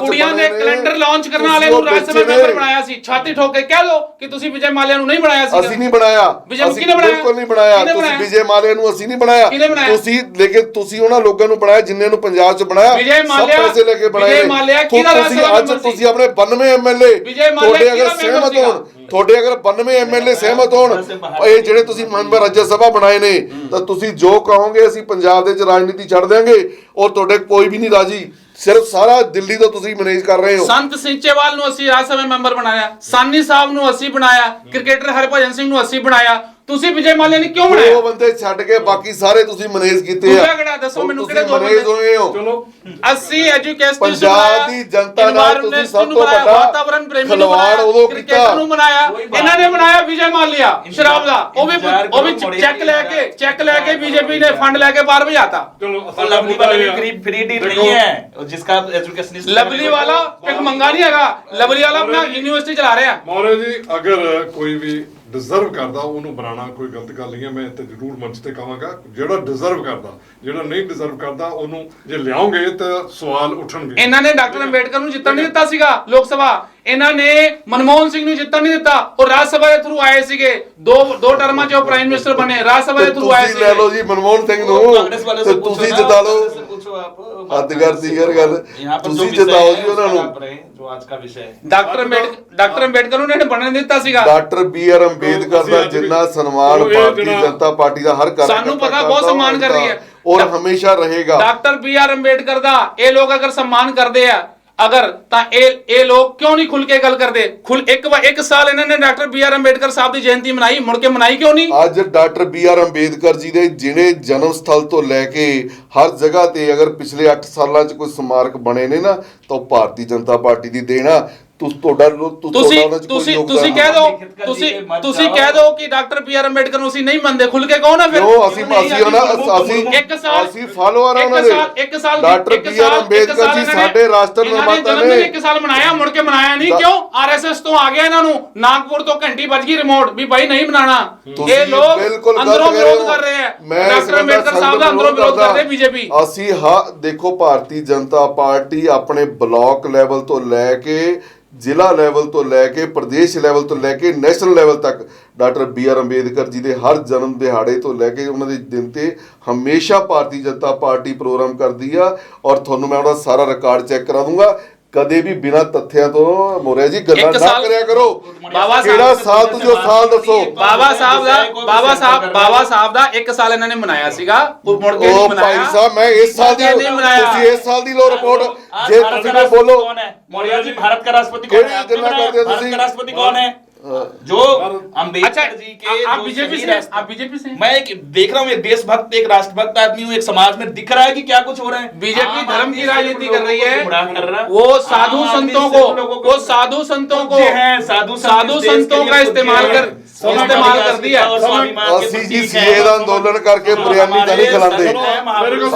ਕੁੜੀਆਂ ਦੇ ਕੈਲੰਡਰ ਲਾਂਚ ਕਰਨ ਵਾਲੇ ਨੂੰ ਰਾਜ ਸਭਾ ਮੈਂਬਰ ਬਣਾਇਆ ਸੀ। ਛਾਤੀ ਠੋਕ ਕੇ ਕਹਿ ਲੋ ਕਿ ਤੁਸੀਂ ਵਿਜੇ ਮਾਲਿਆ ਨੂੰ ਨਹੀਂ ਬਣਾਇਆ ਸੀ। ਅਸੀਂ ਨਹੀਂ ਬਣਾਇਆ, ਅਸੀਂ ਬਿਲਕੁਲ ਨਹੀਂ ਬਣਾਇਆ। ਤੁਸੀਂ ਵਿਜੇ ਮਾਲਿਆ ਨੂੰ ਅਸੀਂ ਨਹੀਂ ਬਣਾਇਆ, ਤੁਸੀਂ ਲੇਕਿਨ ਤੁਸੀਂ ਉਹਨਾਂ ਲੋਕਾਂ ਨੂੰ ਬਣਾਇਆ ਜਿਨ੍ਹਾਂ ਨੂੰ ਪੰਜਾਬ ਚ ਬਣਾਇਆ, ਸਭ ਪੈਸੇ ਲੈ ਕੇ ਬਣਾਏ। ਤੁਸੀਂ ਆਪਣੇ 92 ਐਮਐਲਏ ਤੁਹਾਡੇ ਅਗਰ ਸਹਿਮਤ ਹੋਣ, ਤੁਹਾਡੇ ਅਗਰ 92 ਐਮਐਲਏ ਸਹਿਮਤ ਹੋਣ, ਇਹ ਜਿਹੜੇ ਤੁਸੀਂ ਮੈਂਬਰ ਰਾਜ ਸਭਾ ਬਣਾਏ ਨੇ, ਤਾਂ ਤੁਸੀਂ ਜੋ ਕਹੋਗੇ ਅਸੀਂ ਪੰਜਾਬ ਦੇ ਵਿੱਚ ਰਾਜਨੀਤੀ ਛੱਡ ਦਿਆਂਗੇ ਔਰ ਤੁਹਾਡੇ ਕੋਈ ਵੀ ਨਹੀਂ ਰਾਜੀ। ਸਿਰਫ ਸਾਰਾ ਦਿੱਲੀ ਤੋਂ ਤੁਸੀਂ ਮੈਨੇਜ ਕਰ ਰਹੇ ਹੋ। ਸੰਤ ਸਿੰਚੇਵਾਲ ਨੂੰ ਅਸੀਂ ਰਾਜ ਸਭਾ ਮੈਂਬਰ ਬਣਾਇਆ, ਸਾਨੀ ਸਾਹਿਬ ਨੂੰ ਅਸੀਂ ਬਣਾਇਆ, ਕ੍ਰਿਕਟਰ ਹਰਭਜਨ ਸਿੰਘ ਨੂੰ ਅਸੀਂ ਬਣਾਇਆ। ਤੁਸੀਂ ਵਿਜੇ ਮਾਲਿਆ ਨੇ ਕਿਉਂ ਬਣਾਇਆ? ਉਹ ਬੰਦੇ ਛੱਡ ਕੇ ਬਾਕੀ ਸਾਰੇ ਤੁਸੀਂ ਮੈਨੇਜ ਕੀਤੇ ਆ। ਦੱਸੋ ਮੈਨੂੰ ਕਿਹੜੇ ਦੋ ਮੈਨੇਜ ਹੋਏ ਹੋ? ਚਲੋ ਅਸੀਂ ਐਜੂਕੇਸ਼ਨ ਪੰਜਾਬ ਦੀ ਜਨਤਾ ਨਾਲ ਤੁਸੀਂ ਸਭ ਤੋਂ ਵੱਡਾ ਵਾਤਾਵਰਣ ਪ੍ਰੇਮੀ ਨੂੰ ਬਣਾਇਆ, ਕ੍ਰਿਕਟਰ ਨੂੰ ਬਣਾਇਆ। ਇਹਨਾਂ ਨੇ ਬਣਾਇਆ ਵਿਜੇ ਮਾਲਿਆ ਸ਼ਰਾਬ ਦਾ, ਉਹ ਵੀ ਚੈੱਕ ਲੈ ਕੇ ਬੀਜੇਪੀ ਨੇ ਫੰਡ ਲੈ ਕੇ ਬਾਹਰ ਭਜਾਤਾ। लवली वाला भी फ्री डील नहीं है, जिसका एजुकेशन लवली वाला ਭਿਖਮੰਗਾ ਨਹੀਂ ਹੈਗਾ, ਲਵਲੀ ਵਾਲਾ ਆਪਣਾ ਯੂਨੀਵਰਸਿਟੀ ਚਲਾ ਰਿਹਾ। ਮੌਰੇ ਜੀ ਅਗਰ ਕੋਈ ਵੀ ਡਿਜ਼ਰਵ ਕਰਦਾ ਉਹਨੂੰ ਬਣਾਉਣਾ ਕੋਈ ਗਲਤ ਗੱਲ ਨਹੀਂ ਹੈ। ਮੈਂ ਇੱਥੇ ਜ਼ਰੂਰ ਮੰਚ ਤੇ ਕਹਾਂਗਾ ਜਿਹੜਾ ਡਿਜ਼ਰਵ ਕਰਦਾ, ਜਿਹੜਾ ਨਹੀਂ ਡਿਜ਼ਰਵ ਕਰਦਾ ਉਹਨੂੰ ਜੇ ਲਿਆਓਗੇ ਤਾਂ ਸਵਾਲ ਉੱਠਣਗੇ। ਇਹਨਾਂ ਨੇ ਡਾਕਟਰ ਅੰਬੇਡਕਰ ਨੂੰ ਜਿੱਤਣ ਨਹੀਂ ਦਿੱਤਾ ਸੀਗਾ ਲੋਕ ਸਭਾ, ਇਹਨਾਂ ਨੇ ਮਨਮੋਹਨ ਸਿੰਘ ਨੂੰ ਜਿੱਤਣ ਨਹੀਂ ਦਿੱਤਾ। ਉਹ ਰਾਜ ਸਭਾ ਦੇ ਥਰੂ ਆਏ ਸੀਗੇ, ਦੋ ਟਰਮਾਂ 'ਚ ਉਹ ਪ੍ਰਾਈਮ ਮਿਨਿਸਟਰ ਬਣੇ, ਰਾਜ ਸਭਾ ਦੇ ਥਰੂ ਆਏ ਸੀਗੇ। ਲੈ ਲਓ ਜੀ ਮਨਮੋਹਨ ਸਿੰਘ ਨੂੰ, ਤੇ ਤੁਸੀਂ ਜਿਤਾ ਲਓ। ਹੱਦ ਕਰਦੀ ਗੱਲ, ਤੁਸੀਂ ਜਿਤਾਓ ਜੀ ਉਹਨਾਂ ਨੂੰ। ਡਾਕਟਰ ਅੰਬੇਡਕਰ ਨੂੰ ਇਹਨੇ ਬਣਨ ਦਿੱਤਾ ਸੀਗਾ। ਡਾਕਟਰ BR ਅੰਬੇਦਕਰ ਦਾ ਜਿੰਨਾ ਸਨਮਾਨ ਭਾਰਤੀ ਜਨਤਾ ਪਾਰਟੀ ਦਾ ਹਰ ਕਾਰਜਕਰਤਾ, ਸਾਨੂੰ ਪਤਾ ਬਹੁਤ ਸਨਮਾਨ ਕਰ ਰਹੀ ਹੈ। ਔਰ ਹਮੇਸ਼ਾ ਰਹੇਗਾ। ਡਾਕਟਰ BR ਅੰਬੇਡਕਰ ਦਾ ਇਹ ਲੋਕ ਅਗਰ सम्मान ਕਰਦੇ ਆ ਅਗਰ ਤਾਂ ਇਹ ਲੋਕ ਕਿਉਂ ਨਹੀਂ ਖੁੱਲ ਕੇ ਗੱਲ ਕਰਦੇ? ਖੁੱਲ ਇੱਕ ਸਾਲ ਇਹਨਾਂ ਨੇ ਡਾਕਟਰ BR ਅੰਬੇਡਕਰ ਸਾਹਿਬ ਦੀ ਜਯੰਤੀ ਮਨਾਈ, ਮੁੜ ਕੇ ਮਨਾਈ ਕਿਉਂ ਨਹੀਂ? ਅੱਜ ਡਾਕਟਰ BR ਅੰਬੇਦਕਰ ਜੀ ਦੇ ਜਿਹੜੇ ਜਨਮ ਸਥਲ ਤੋਂ ਲੈ ਕੇ ਹਰ ਜਗ੍ਹਾ ਤੇ ਅਗਰ ਪਿਛਲੇ 8 ਸਾਲਾਂ 'ਚ ਕੋਈ ਸਮਾਰਕ ਬਣੇ ਨੇ ਨਾ ਤਾਂ ਉਹ ਭਾਰਤੀ ਜਨਤਾ ਪਾਰਟੀ ਦੀ ਦੇਣ ਆ। ਤੁਸੀਂ ਕਹਿ ਦਿਓ ਕਿ ਡਾਕਟਰ BR ਅੰਬੇਡਕਰ ਨੂੰ ਅਸੀਂ ਨਹੀਂ ਮੰਨਦੇ, ਖੁੱਲ ਕੇ ਕਹੋ ਨਾ ਫਿਰ। ਅਸੀਂ ਫਾਲੋਅਰ ਆ ਉਹਨਾਂ ਦੇ। ਡਾਕਟਰ BR ਅੰਬੇਦਕਰ ਜੀ ਸਾਡੇ ਰਾਸ਼ਟਰ ਨਿਰਮਾਤਾ ਨੇ। ਇੱਕ ਸਾਲ ਮਨਾਇਆ, ਮੁੜ ਕੇ ਮਨਾਇਆ ਨਹੀਂ ਕਿਉਂ? RSS ਤੋਂ ਆ ਗਿਆ ਇਹਨਾਂ ਨੂੰ, ਨਾਗਪੁਰ ਤੋਂ ਘੰਟੀ ਵੱਜ ਗਈ ਰਿਮੋਟ ਵੀ ਭਾਈ ਨਹੀਂ ਮਨਾਣਾ। ਇਹ ਲੋਕ ਅੰਦਰੋਂ ਵਿਰੋਧ ਕਰ ਰਹੇ ਆ, ਡਾਕਟਰ ਅੰਬੇਡਕਰ ਸਾਹਿਬ ਦਾ ਅੰਦਰੋਂ ਵਿਰੋਧ ਕਰਦੇ BJP। ਅਸੀਂ ਦੇਖੋ ਭਾਰਤੀ ਜਨਤਾ ਪਾਰਟੀ ਆਪਣੇ ਬਲਾਕ ਲੈਵਲ ਤੋਂ ਲੈ ਕੇ ਜ਼ਿਲ੍ਹਾ ਲੈਵਲ ਤੋਂ ਲੈ ਕੇ ਪ੍ਰਦੇਸ਼ ਲੈਵਲ ਤੋਂ ਲੈ ਕੇ ਨੈਸ਼ਨਲ ਲੈਵਲ ਤੱਕ ਡਾਕਟਰ BR ਅੰਬੇਦਕਰ ਜੀ ਦੇ ਹਰ ਜਨਮ ਦਿਹਾੜੇ ਤੋਂ ਲੈ ਕੇ ਉਹਨਾਂ ਦੇ ਦਿਨ ਤੇ ਹਮੇਸ਼ਾ ਭਾਰਤੀ ਜਨਤਾ ਪਾਰਟੀ ਪ੍ਰੋਗਰਾਮ ਕਰਦੀ ਆ। ਔਰ ਤੁਹਾਨੂੰ ਮੈਂ ਉਹਦਾ ਸਾਰਾ ਰਿਕਾਰਡ ਚੈੱਕ ਕਰਾ ਦੂੰਗਾ। ਕਦੇ ਵੀ ਬਿਨਾਂ ਤੱਥਿਆਂ ਤੋਂ ਮੋਰਿਆ ਜੀ ਗੱਲਾਂ ਨਾ ਕਰਿਆ ਕਰੋ। ਕਿਹੜਾ ਸਾਲ ਤੁਸੀਂ ਸਾਲ ਦੱਸੋ। ਬਾਬਾ ਸਾਹਿਬ ਦਾ 1 ਸਾਲ ਇਹਨਾਂ ਨੇ ਮਨਾਇਆ ਸੀਗਾ, ਮੁੜ ਕੇ ਨਹੀਂ ਮਨਾਇਆ। ਭਾਈ ਸਾਹਿਬ ਮੈਂ ਇਸ ਸਾਲ ਦੀ ਤੁਸੀਂ ਇਸ ਸਾਲ ਦੀ ਲੋ ਰਿਪੋਰਟ ਜੇ ਤੁਸੀਂ ਨਾ ਬੋਲੋ। मौर्य जी भारत का राष्ट्रपति कौन है? भारत का राष्ट्रपति कौन है? जो अम्बेडकर जी के आप बीजेपी से मैं देख रहा हूँ, एक देशभक्त एक राष्ट्रभक्त आदमी हूँ, एक समाज में दिख रहा है कि क्या कुछ हो रहा है। बीजेपी धर्म की राजनीति कर रही है। वो साधु संतों को साधु संतों का इस्तेमाल कर दिया। ਅਸੀਂ ਜੀ ਸੀਏ ਦਾ ਅੰਦੋਲਨ ਕਰਕੇ ਬਿਰਿਆਨੀ ਤਾਂ ਨਹੀਂ ਖਿਲਾਉਂਦੇ।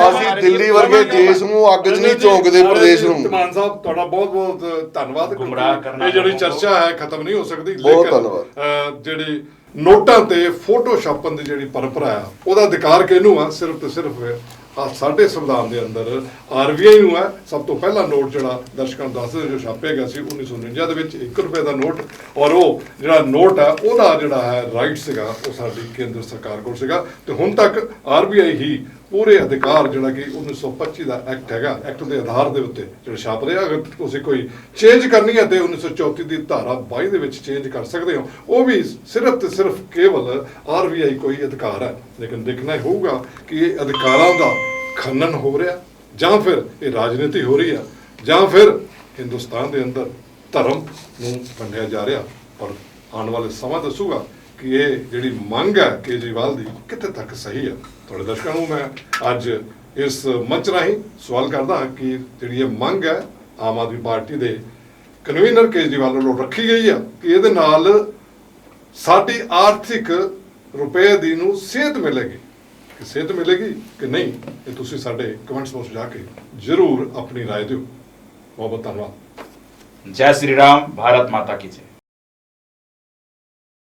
ਅਸੀਂ ਦਿੱਲੀ ਵਰਗੇ ਦੇਸ਼ ਨੂੰ ਅੱਗ 'ਚ ਨਹੀਂ ਝੋਂਕਦੇ ਪ੍ਰਦੇਸ਼ ਨੂੰ। ਧਮਾਨ ਸਾਹਿਬ ਤੁਹਾਡਾ ਬਹੁਤ ਬਹੁਤ ਧੰਨਵਾਦ। ਗੁੰਮਰਾਹ ਕਰਨਾ ਇਹ ਜਿਹੜੀ ਚਰਚਾ ਹੈ ਖਤਮ ਨਹੀਂ ਹੋ ਸਕਦੀ। ਬਹੁਤ ਧੰਨਵਾਦ। ਜਿਹੜੀ ਨੋਟਾਂ ਤੇ ਫੋਟੋ ਛਾਪਣ ਦੀ ਜਿਹੜੀ ਪਰੰਪਰਾ ਆ ਉਹਦਾ ਅਧਿਕਾਰ ਕਿਹਨੂੰ ਆ? ਸਿਰਫ ਤੇ ਸਿਰਫ ਸਾਡੇ ਸੰਵਿਧਾਨ ਦੇ ਅੰਦਰ RBI ਨੂੰ ਹੈ। ਸਭ ਤੋਂ ਪਹਿਲਾ ਨੋਟ ਜਿਹੜਾ ਦਰਸ਼ਕਾਂ ਨੂੰ ਦੱਸਦੇ ਜੋ ਛਾਪਿਆ ਗਿਆ ਸੀ 1949 ਦੇ ਵਿੱਚ 1 ਰੁਪਏ ਦਾ ਨੋਟ। ਔਰ ਉਹ ਜਿਹੜਾ ਨੋਟ ਹੈ ਉਹਦਾ ਜਿਹੜਾ ਹੈ ਰਾਈਟ ਸੀਗਾ ਉਹ ਸਾਡੀ ਕੇਂਦਰ ਸਰਕਾਰ ਕੋਲ ਸੀਗਾ। ਤੇ ਹੁਣ ਤੱਕ RBI ਹੀ ਪੂਰੇ ਅਧਿਕਾਰ ਜਿਹੜਾ ਕਿ 1925 ਦਾ ਐਕਟ ਹੈਗਾ, ਐਕਟ ਦੇ ਆਧਾਰ ਦੇ ਉੱਤੇ ਜਿਹੜਾ ਛਾਪ ਰਿਹਾ। ਅਗਰ ਤੁਸੀਂ ਕੋਈ ਚੇਂਜ ਕਰਨੀ ਹੈ ਤੇ 1934 ਦੀ ਧਾਰਾ 22 ਦੇ ਵਿੱਚ ਚੇਂਜ ਕਰ ਸਕਦੇ ਹੋ। ਉਹ ਵੀ ਸਿਰਫ ਤੇ ਸਿਰਫ ਕੇਵਲ RBI ਕੋਈ ਅਧਿਕਾਰ ਹੈ। ਲੇਕਿਨ ਦੇਖਣਾ ਹੋਊਗਾ ਕਿ ਇਹ ਅਧਿਕਾਰਾਂ ਦਾ ਖਨਨ ਹੋ ਰਿਹਾ ਜਾਂ ਫਿਰ ਇਹ ਰਾਜਨੀਤੀ ਹੋ ਰਹੀ ਆ ਜਾਂ ਫਿਰ ਹਿੰਦੁਸਤਾਨ ਦੇ ਅੰਦਰ ਧਰਮ ਨੂੰ ਵੰਡਿਆ ਜਾ ਰਿਹਾ। ਪਰ ਆਉਣ ਵਾਲੇ ਸਮਾਂ ਦੱਸੂਗਾ ਕਿ ਇਹ ਜਿਹੜੀ ਮੰਗ ਹੈ ਕੇਜਰੀਵਾਲ ਦੀ ਕਿੱਥੇ ਤੱਕ ਸਹੀ ਹੈ। ਤੁਹਾਡੇ ਦਰਸ਼ਕਾਂ ਨੂੰ ਮੈਂ ਅੱਜ ਇਸ ਮੰਚ ਰਾਹੀਂ ਸਵਾਲ ਕਰਦਾ ਹਾਂ ਕਿ ਜਿਹੜੀ ਇਹ ਮੰਗ ਹੈ ਆਮ ਆਦਮੀ ਪਾਰਟੀ ਦੇ ਕਨਵੀਨਰ ਕੇਜਰੀਵਾਲ ਵੱਲੋਂ ਰੱਖੀ ਗਈ ਆ ਕਿ ਇਹਦੇ ਨਾਲ ਸਾਡੀ ਆਰਥਿਕ ਰੁਪਏ ਦੀ ਨੂੰ ਸੇਧ ਮਿਲੇਗੀ, ਕਿ ਸੇਧ ਮਿਲੇਗੀ ਕਿ ਨਹੀਂ, ਇਹ ਤੁਸੀਂ ਸਾਡੇ ਕਮੈਂਟਸ ਬਾਕਸ ਜਾ ਕੇ ਜ਼ਰੂਰ ਆਪਣੀ ਰਾਏ ਦਿਓ। ਬਹੁਤ ਬਹੁਤ ਧੰਨਵਾਦ। जय श्री राम, भारत माता की जय।